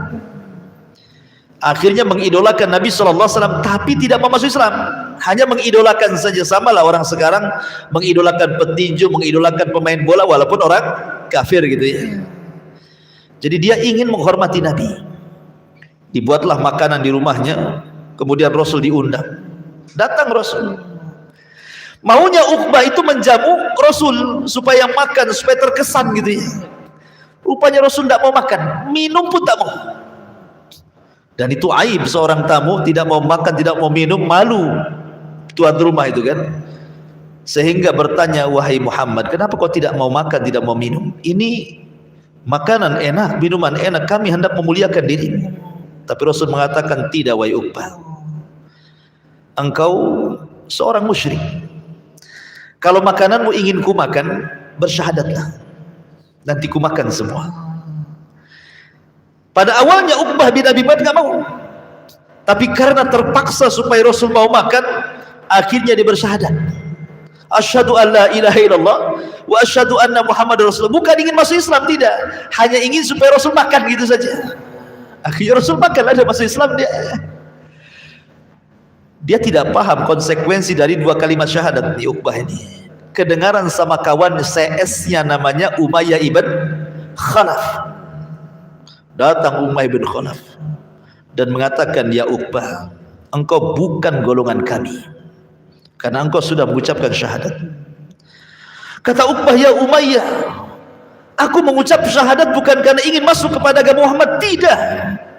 Akhirnya mengidolakan Nabi SAW, tapi tidak mau masuk Islam. Hanya mengidolakan saja. Sama lah orang sekarang mengidolakan petinju, mengidolakan pemain bola walaupun orang kafir gitu ya. Jadi dia ingin menghormati Nabi. Dibuatlah makanan di rumahnya, kemudian Rasul diundang. Datang Rasul. Maunya Uqbah itu menjamu Rasul supaya makan, supaya terkesan gitu ya. Rupanya Rasul tidak mau makan, minum pun tak mau. Dan itu aib seorang tamu tidak mau makan, tidak mau minum, malu tuan rumah itu kan. Sehingga bertanya, wahai Muhammad, kenapa kau tidak mau makan, tidak mau minum? Ini makanan enak, minuman enak, kami hendak memuliakan dirimu. Tapi Rasul mengatakan, tidak wahai Uqbah, engkau seorang musyrik. Kalau makananmu ingin ku makan, bersyahadatlah, nanti ku makan semua. Pada awalnya Uqbah bin Abi Mu'aid tidak mau, tapi karena terpaksa supaya Rasul mau makan, akhirnya dia bersyahadat. Asyhadu an la ilaha illallah wa asyhadu anna Muhammadar Rasulullah. Bukan ingin masuk Islam, tidak. Hanya ingin supaya Rasul makan gitu saja. Akhirnya Rasul makan, ada masuk Islam dia. Dia tidak paham konsekuensi dari dua kalimat syahadat di Uqbah ini. Kedengaran sama kawan CS-nya namanya Umayyah ibn Khalaf. Datang Umayyah ibn Khalaf dan mengatakan, ya Uqbah, engkau bukan golongan kami karena engkau sudah mengucapkan syahadat. Kata Uqbah, ya Umayyah, aku mengucap syahadat bukan karena ingin masuk kepada agama Muhammad, tidak.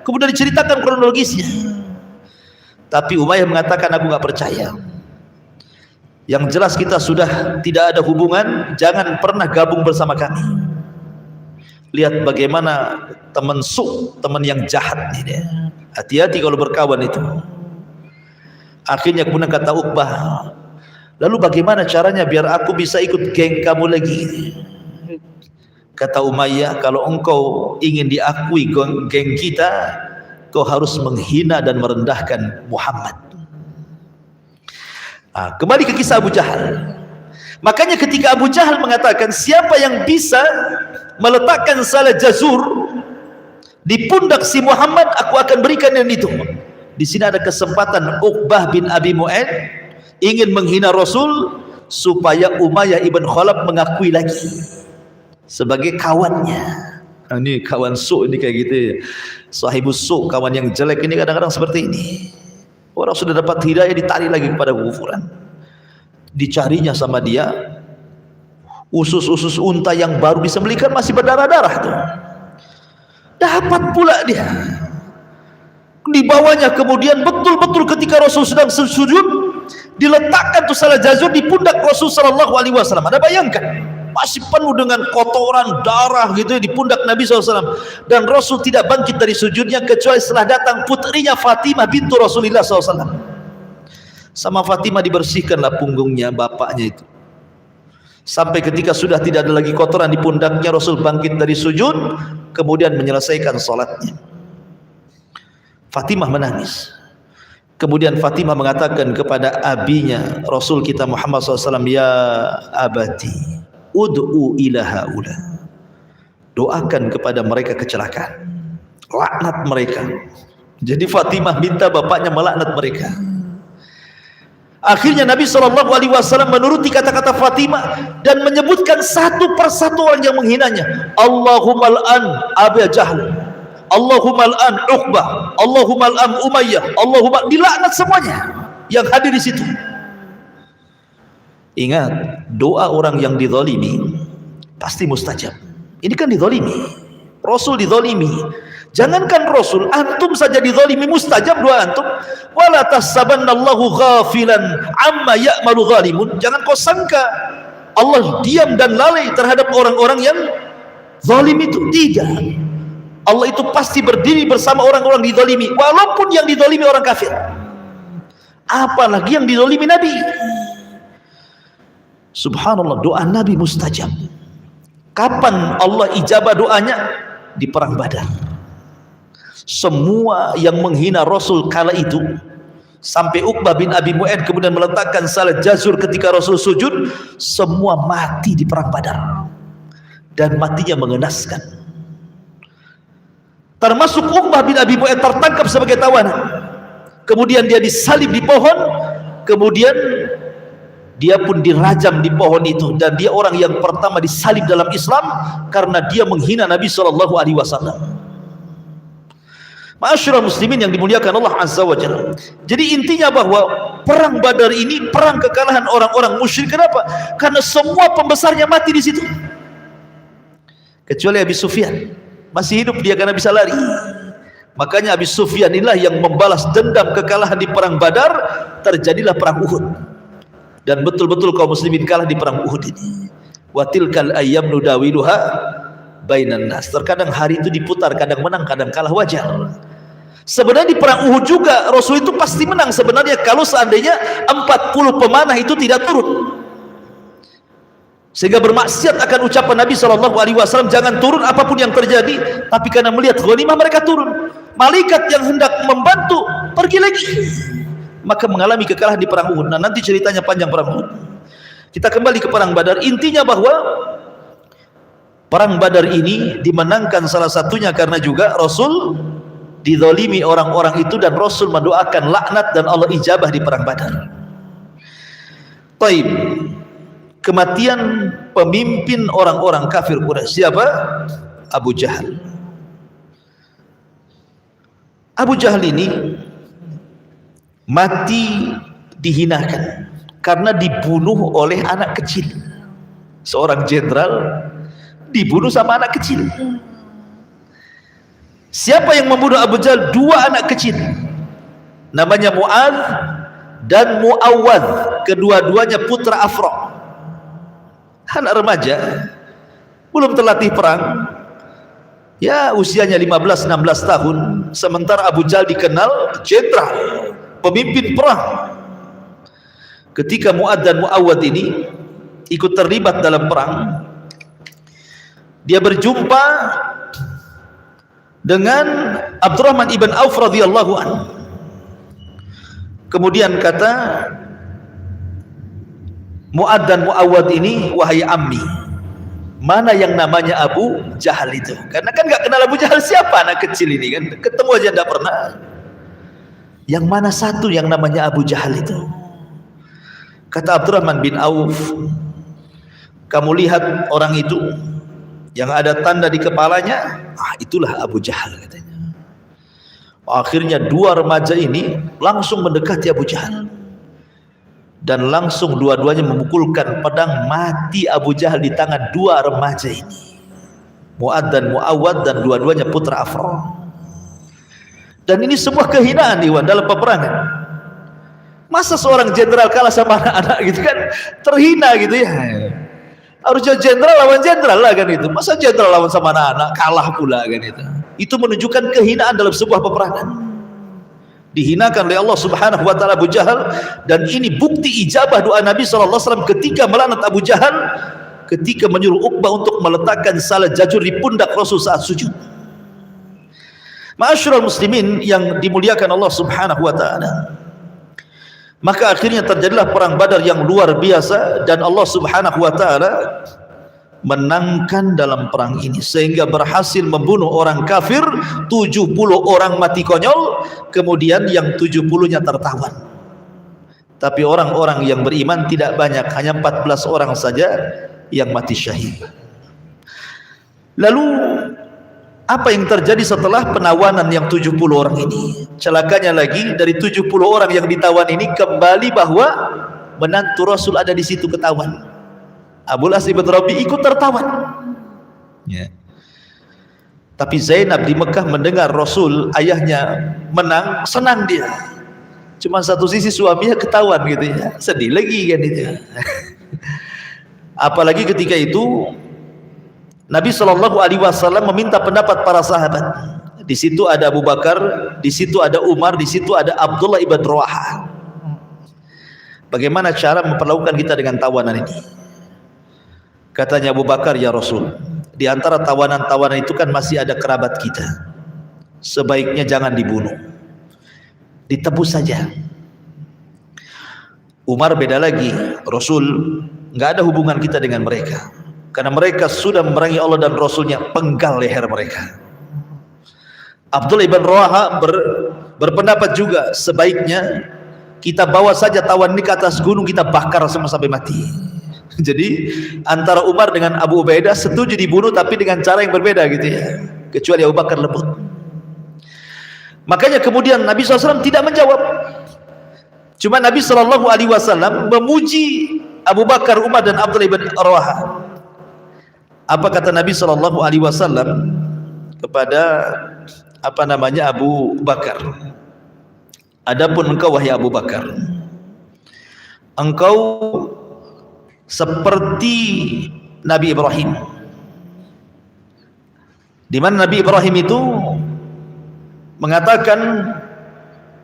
Kemudian diceritakan kronologisnya. Tapi Umayyah mengatakan, aku enggak percaya. Yang jelas kita sudah tidak ada hubungan, jangan pernah gabung bersama kami. Lihat bagaimana teman teman yang jahat ini. Hati-hati kalau berkawan itu. Akhirnya kemudian kata Uqbah, lalu bagaimana caranya biar aku bisa ikut geng kamu lagi? Kata Umayyah, kalau engkau ingin diakui geng kita, kau harus menghina dan merendahkan Muhammad. Kembali ke kisah Abu Jahal. Makanya ketika Abu Jahal mengatakan, siapa yang bisa meletakkan salah jazur di pundak si Muhammad, aku akan berikan yang itu. Di sini ada kesempatan Uqbah bin Abi Mu'aid ingin menghina Rasul supaya Umayyah ibn Khalaf mengakui lagi sebagai kawannya. Ini kawan su ini kayak gitu ya. Sahibus su, kawan yang jelek ini kadang-kadang seperti ini. Orang sudah dapat hidayah ditarik lagi kepada kekufuran. Dicarinya sama dia usus-usus unta yang baru disembelihkan masih berdarah-darah tuh. Dapat pula dia. Dibawanya kemudian betul-betul ketika Rasul sedang sujud, diletakkan tuh salah jazur di pundak Rasul sallallahu alaihi wasallam. Anda bayangkan, masih penuh dengan kotoran darah gitu di pundak Nabi SAW, dan Rasul tidak bangkit dari sujudnya kecuali setelah datang putrinya Fatimah bintu Rasulullah SAW. Sama Fatimah dibersihkanlah punggungnya bapaknya itu, sampai ketika sudah tidak ada lagi kotoran di pundaknya, Rasul bangkit dari sujud kemudian menyelesaikan sholatnya. Fatimah menangis. Kemudian Fatimah mengatakan kepada abinya Rasul kita Muhammad SAW, ya abati ud'u ila haula, doakan kepada mereka kecelakaan, laknat mereka. Jadi Fatimah minta bapaknya melaknat mereka. Akhirnya Nabi SAW menuruti kata-kata Fatimah dan menyebutkan satu persatu orang yang menghinanya. Allahumma al'an Abu Jahal, Allahumma al'an Uqbah, Allahumma al'an Umayyah, Allahumma, dilaknat semuanya yang hadir di situ. Ingat, doa orang yang dizalimi pasti mustajab. Ini kan dizalimi, Rasul dizalimi. Jangankan Rasul, antum saja dizalimi, mustajab doa antum. Wala tahsabannallahu ghafilan amma ya'malu zalimun. Jangan kau sangka Allah diam dan lalai terhadap orang-orang yang zalim itu. Tidak. Allah itu pasti berdiri bersama orang-orang dizalimi, walaupun yang dizalimi orang kafir. Apalagi yang dizalimi Nabi. Subhanallah, doa Nabi mustajab. Kapan Allah ijabah doanya? Di perang Badar. Semua yang menghina Rasul kala itu, sampai Uqbah bin Abi Mu'aid kemudian meletakkan salah jazur ketika Rasul sujud, semua mati di perang Badar, dan matinya mengenaskan. Termasuk Uqbah bin Abi Mu'aid tertangkap sebagai tawanan, kemudian dia disalib di pohon, kemudian dia pun dirajam di pohon itu, dan dia orang yang pertama disalib dalam Islam karena dia menghina Nabi SAW. Ma'asyiral muslimin yang dimuliakan Allah Azza wa Jalla. Jadi intinya bahwa perang Badar ini perang kekalahan orang-orang musyrik. Kenapa? Karena semua pembesarnya mati di situ. Kecuali Abi Sufyan, masih hidup dia karena bisa lari. Makanya Abi Sufyan inilah yang membalas dendam kekalahan di perang Badar, terjadilah perang Uhud. Dan betul-betul kaum muslimin kalah di perang Uhud ini. Wa tilkal ayyam nudawiluha bainan nas. Terkadang hari itu diputar, kadang menang, kadang kalah, wajar. Sebenarnya di perang Uhud juga Rasul itu pasti menang sebenarnya kalau seandainya 40 pemanah itu tidak turun, sehingga bermaksiat akan ucapan Nabi SAW, jangan turun apapun yang terjadi. Tapi karena melihat ghanimah mereka turun. Malaikat yang hendak membantu pergi lagi, maka mengalami kekalahan di perang Uhud. Nah, nanti ceritanya panjang perang Uhud. Kita kembali ke perang Badar. Intinya bahwa perang Badar ini dimenangkan salah satunya karena juga Rasul dizalimi orang-orang itu dan Rasul mendoakan laknat dan Allah ijabah di perang Badar. Taib. Kematian pemimpin orang-orang kafir Quraisy siapa? Abu Jahal. Abu Jahal ini mati dihinakan karena dibunuh oleh anak kecil. Seorang jenderal dibunuh sama anak kecil. Siapa yang membunuh Abu Jahal? Dua anak kecil, namanya Mu'adz dan Mu'awwadz. Kedua-duanya putra Afra, anak remaja, belum terlatih perang, ya usianya 15-16 tahun. Sementara Abu Jahal dikenal jenderal, pemimpin perang. Ketika Mu'adz dan Mu'awwadz ini ikut terlibat dalam perang, dia berjumpa dengan Abdurrahman ibn Auf radhiyallahu anhu. Kemudian kata Mu'adz dan Mu'awwadz ini, wahai ammi, mana yang namanya Abu Jahal itu? Karena kan nggak kenal Abu Jahal siapa, anak kecil ini kan, ketemu aja tidak pernah. Yang mana satu yang namanya Abu Jahal itu? Kata Abdurrahman bin Auf, kamu lihat orang itu yang ada tanda di kepalanya, itulah Abu Jahal katanya. Akhirnya dua remaja ini langsung mendekati Abu Jahal dan langsung dua-duanya memukulkan pedang. Mati Abu Jahal di tangan dua remaja ini, Mu'adz dan Mu'awwadz, dan dua-duanya putra Afra. Dan ini sebuah kehinaan Iwan dalam peperangan. Masa seorang jenderal kalah sama anak-anak gitu kan, terhina gitu ya. Harusnya jenderal lawan jenderal lah kan itu. Masa jenderal lawan sama anak-anak, kalah pula kan itu. Itu menunjukkan kehinaan dalam sebuah peperangan. Dihinakan oleh Allah Subhanahu wa taala Abu Jahal, dan ini bukti ijabah doa Nabi sallallahu alaihi wasallam ketika melaknat Abu Jahal, ketika menyuruh Uqbah untuk meletakkan salah jajur di pundak Rasul saat sujud. Ma'asyiral muslimin yang dimuliakan Allah Subhanahu wa taala. Maka akhirnya terjadilah perang Badar yang luar biasa, dan Allah Subhanahu wa taala menangkan dalam perang ini sehingga berhasil membunuh orang kafir 70 orang mati konyol, kemudian yang 70-nya tertawan. Tapi orang-orang yang beriman tidak banyak, hanya 14 orang saja yang mati syahid. Lalu apa yang terjadi setelah penawanan yang 70 orang ini? Celakanya lagi, dari 70 orang yang ditawan ini kembali bahwa menantu Rasul ada di situ ketahuan. Abul As ibn Rabi ikut tertawan. Ya. Tapi Zainab di Mekah mendengar Rasul ayahnya menang, senang dia. Cuma satu sisi suaminya ketahuan gitu ya, sedih lagi kan itu. Apalagi ketika itu Nabi Shallallahu Alaihi Wasallam meminta pendapat para sahabat. Di situ ada Abu Bakar, di situ ada Umar, di situ ada Abdullah ibn Rawaha. Bagaimana cara memperlakukan kita dengan tawanan ini? Katanya Abu Bakar, ya Rasul, di antara tawanan-tawanan itu kan masih ada kerabat kita. Sebaiknya jangan dibunuh, ditebus saja. Umar beda lagi, Rasul, nggak ada hubungan kita dengan mereka, karena mereka sudah memerangi Allah dan Rasulnya, penggal leher mereka. Abdullah ibn Rawaha berpendapat juga, sebaiknya kita bawa saja tawan ini ke atas gunung, kita bakar sampai mati. Jadi antara Umar dengan Abu Ubaidah setuju dibunuh, tapi dengan cara yang berbeda gitu ya, kecuali Abu Bakar lembut. Makanya kemudian Nabi SAW tidak menjawab, cuma Nabi SAW memuji Abu Bakar, Umar, dan Abdullah ibn Rawaha. Apa kata Nabi SAW kepada Abu Bakar? Adapun engkau wahai Abu Bakar, engkau seperti Nabi Ibrahim, di mana Nabi Ibrahim itu mengatakan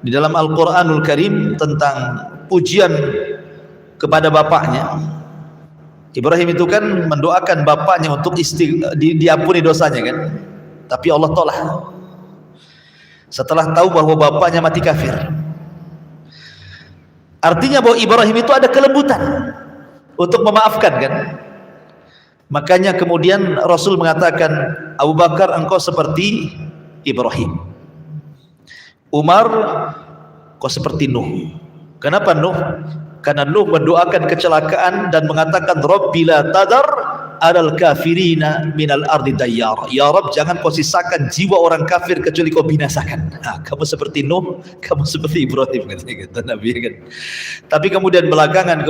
di dalam Al-Qur'anul Karim tentang pujian kepada bapaknya. Ibrahim itu kan mendoakan bapaknya untuk diampuni dosanya kan, tapi Allah tolak setelah tahu bahwa bapaknya mati kafir. Artinya bahwa Ibrahim itu ada kelembutan. untuk memaafkan kan. Makanya kemudian Rasul mengatakan, Abu Bakar engkau seperti Ibrahim, Umar kau seperti Nuh. Kenapa Nuh? Karena Nuh mendoakan kecelakaan dan mengatakan Rabbi la tadar alal kafirina minal ardi dayyar. Ya Rabb, jangan kau sisakan jiwa orang kafir kecuali kau binasakan. Nah, kamu seperti Nuh, kamu seperti Ibrahim, kata Nabi kan. Tapi kemudian belakangan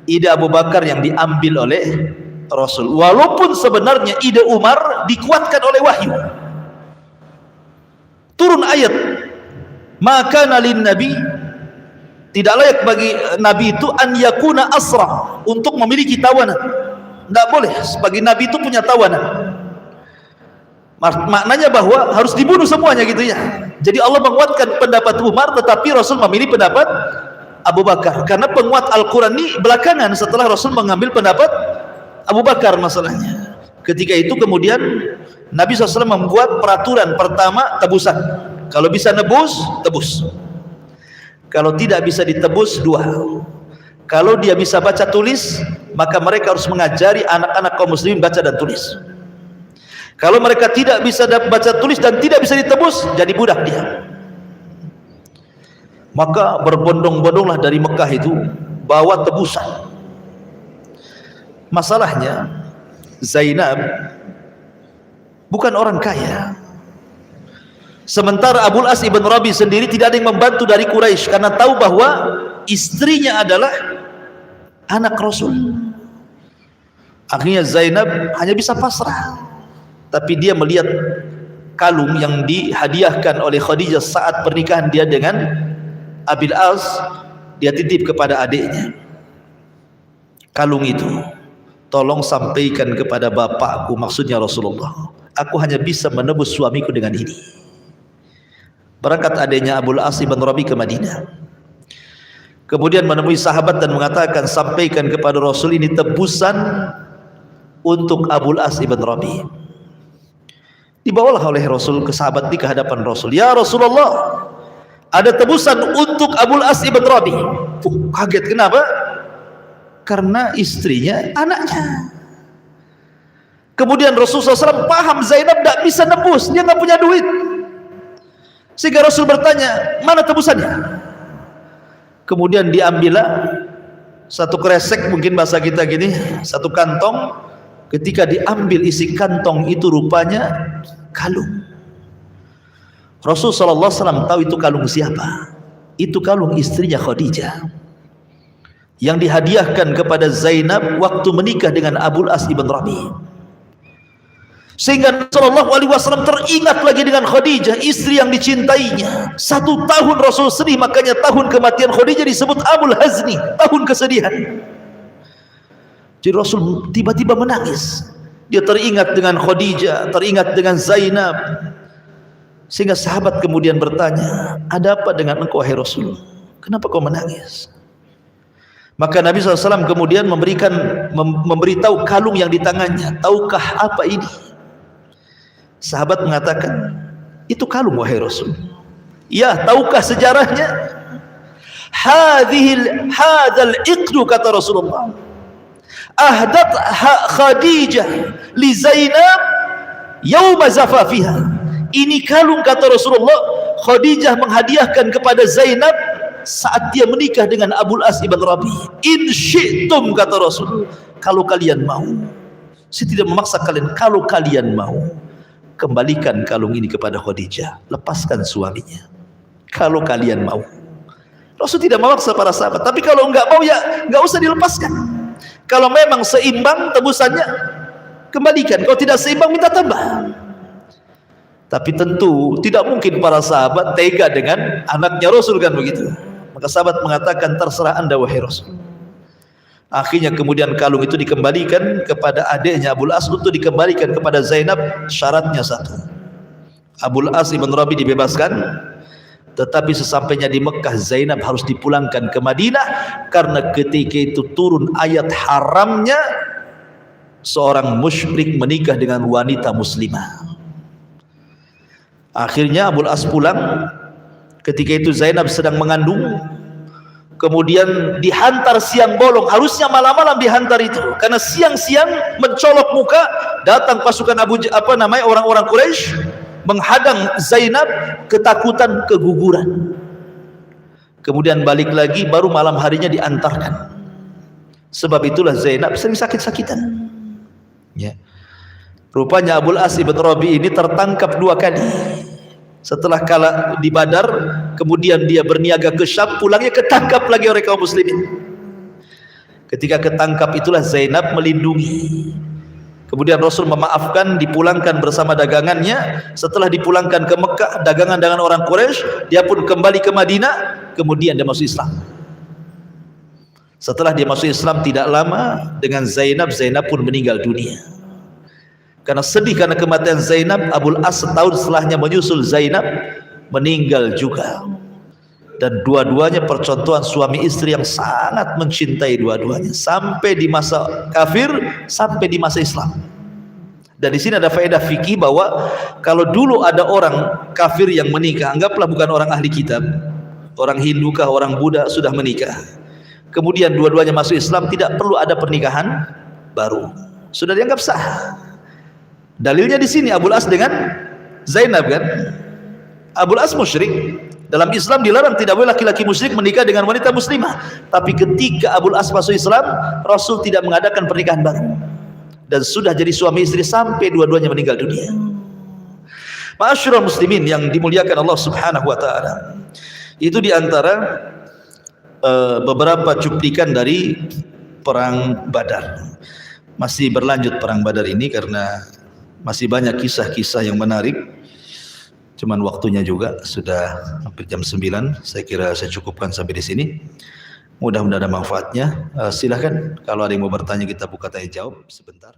ide Abu Bakar yang diambil oleh Rasul, walaupun sebenarnya ide Umar dikuatkan oleh wahyu. Turun ayat, maka nalin Nabi, tidak layak bagi Nabi itu an yakuna asra, untuk memiliki tawanan. Tidak boleh bagi Nabi itu punya tawanan. Maknanya bahwa harus dibunuh semuanya gitu ya. Jadi Allah menguatkan pendapat Umar, tetapi Rasul memilih pendapat Abu Bakar, karena penguat Al-Quran ini belakangan setelah Rasul mengambil pendapat Abu Bakar masalahnya. Ketika itu kemudian Nabi SAW membuat peraturan pertama, tebusan. Kalau bisa nebus, tebus. Kalau tidak bisa ditebus, 2. Kalau dia bisa baca tulis, maka mereka harus mengajari anak-anak kaum muslimin baca dan tulis. Kalau mereka tidak bisa baca tulis dan tidak bisa ditebus, jadi budak dia. Maka berbondong-bondonglah dari Mekah itu bawa tebusan. Masalahnya Zainab bukan orang kaya. Sementara Abul As ibn Rabi sendiri tidak ada yang membantu dari Quraisy, karena tahu bahwa istrinya adalah anak Rasul. Akhirnya Zainab hanya bisa pasrah. Tapi dia melihat kalung yang dihadiahkan oleh Khadijah saat pernikahan dia dengan Abil As, dia titip kepada adiknya, kalung itu tolong sampaikan kepada bapakku, maksudnya Rasulullah, aku hanya bisa menebus suamiku dengan ini. Berangkat adiknya Abul As ibn Rabi ke Madinah, kemudian menemui sahabat dan mengatakan, sampaikan kepada Rasul, ini tebusan untuk Abul As ibn Rabi. Dibawalah oleh Rasul ke sahabat di hadapan Rasul, ya Rasulullah, ada tebusan untuk Abul As ibn Rabi. Kaget, kenapa? Karena istrinya anaknya. Kemudian Rasulullah SAW paham Zainab tidak bisa nebus, dia nggak punya duit. Sehingga Rasul bertanya, mana tebusannya? Kemudian diambillah satu kresek, mungkin bahasa kita gini, satu kantong. Ketika diambil isi kantong itu rupanya kalung. Rasulullah SAW tahu itu kalung siapa? Itu kalung istrinya Khadijah, yang dihadiahkan kepada Zainab waktu menikah dengan Abul As ibn Rabi. Sehingga Rasulullah SAW teringat lagi dengan Khadijah, istri yang dicintainya. 1 tahun Rasul sedih, makanya tahun kematian Khadijah disebut Abul Hazni, tahun kesedihan. Jadi Rasul tiba-tiba menangis. Dia teringat dengan Khadijah, teringat dengan Zainab. Sehingga sahabat kemudian bertanya, ada apa dengan engkau wahai Rasul? Kenapa kau menangis? Maka Nabi SAW kemudian memberitahu kalung yang di tangannya. Tahukah apa ini? Sahabat mengatakan, itu kalung wahai Rasul. Ya, tahukah sejarahnya? Hadzal iqdu, kata Rasulullah, ahdat Khadijah li Zainab yauma zafafiha. Ini kalung, kata Rasulullah, Khadijah menghadiahkan kepada Zainab saat dia menikah dengan Abul As ibn Rabi. In syi'tum, kata Rasul, kalau kalian mau, saya tidak memaksa kalian, kalau kalian mau, kembalikan kalung ini kepada Khadijah, lepaskan suaminya, kalau kalian mau. Rasul tidak memaksa para sahabat, tapi kalau enggak mau, ya enggak usah dilepaskan. Kalau memang seimbang tebusannya, kembalikan. Kalau tidak seimbang, minta tambah. Tapi tentu tidak mungkin para sahabat tega dengan anaknya Rasul, kan begitu. Maka sahabat mengatakan, terserah anda wahai Rasul. Akhirnya kemudian kalung itu dikembalikan kepada adiknya Abul As untuk dikembalikan kepada Zainab. Syaratnya 1, Abul As ibn Rabi dibebaskan, tetapi sesampainya di Mekah Zainab harus dipulangkan ke Madinah, karena ketika itu turun ayat haramnya seorang musyrik menikah dengan wanita muslimah. Akhirnya Abul As pulang. Ketika itu Zainab sedang mengandung. kemudian dihantar siang bolong, harusnya malam-malam dihantar itu, karena siang-siang mencolok muka, datang pasukan orang-orang Quraisy menghadang Zainab, ketakutan, keguguran. Kemudian balik lagi, baru malam harinya diantarkan. Sebab itulah Zainab sering sakit-sakitan. Ya. Rupanya Abul As ibn Rabi ini tertangkap 2 kali. Setelah kalah di Badar, kemudian dia berniaga ke Syam, pulangnya ketangkap lagi oleh kaum muslimin. Ketika ketangkap itulah Zainab melindungi. Kemudian Rasul memaafkan, dipulangkan bersama dagangannya. Setelah dipulangkan ke Mekah, dagangan-dagangan orang Quraisy, dia pun kembali ke Madinah, kemudian dia masuk Islam. Setelah dia masuk Islam tidak lama dengan Zainab pun meninggal dunia. Karena sedih karena kematian Zainab, Abul As setahun setelahnya menyusul Zainab, meninggal juga. Dan dua-duanya percontohan suami istri yang sangat mencintai dua-duanya, sampai di masa kafir, sampai di masa Islam. Dan di sini ada faedah fikih bahwa kalau dulu ada orang kafir yang menikah, anggaplah bukan orang ahli kitab, orang Hindu kah, orang Buddha, sudah menikah, kemudian dua-duanya masuk Islam, tidak perlu ada pernikahan baru, sudah dianggap sah. Dalilnya di sini Abul As dengan Zainab kan. Abul As musyrik. Dalam Islam dilarang, tidak boleh laki-laki musyrik menikah dengan wanita muslimah. Tapi ketika Abul As masuk Islam, Rasul tidak mengadakan pernikahan baru. Dan sudah jadi suami istri sampai dua-duanya meninggal dunia. Ma'asyiral muslimin yang dimuliakan Allah Subhanahu wa taala. Itu diantara beberapa cuplikan dari perang Badar. Masih berlanjut perang Badar ini karena masih banyak kisah-kisah yang menarik. Cuman waktunya juga sudah hampir jam 9. Saya kira saya cukupkan sampai di sini. Mudah-mudahan ada manfaatnya. Silahkan kalau ada yang mau bertanya, kita buka tanya jawab sebentar.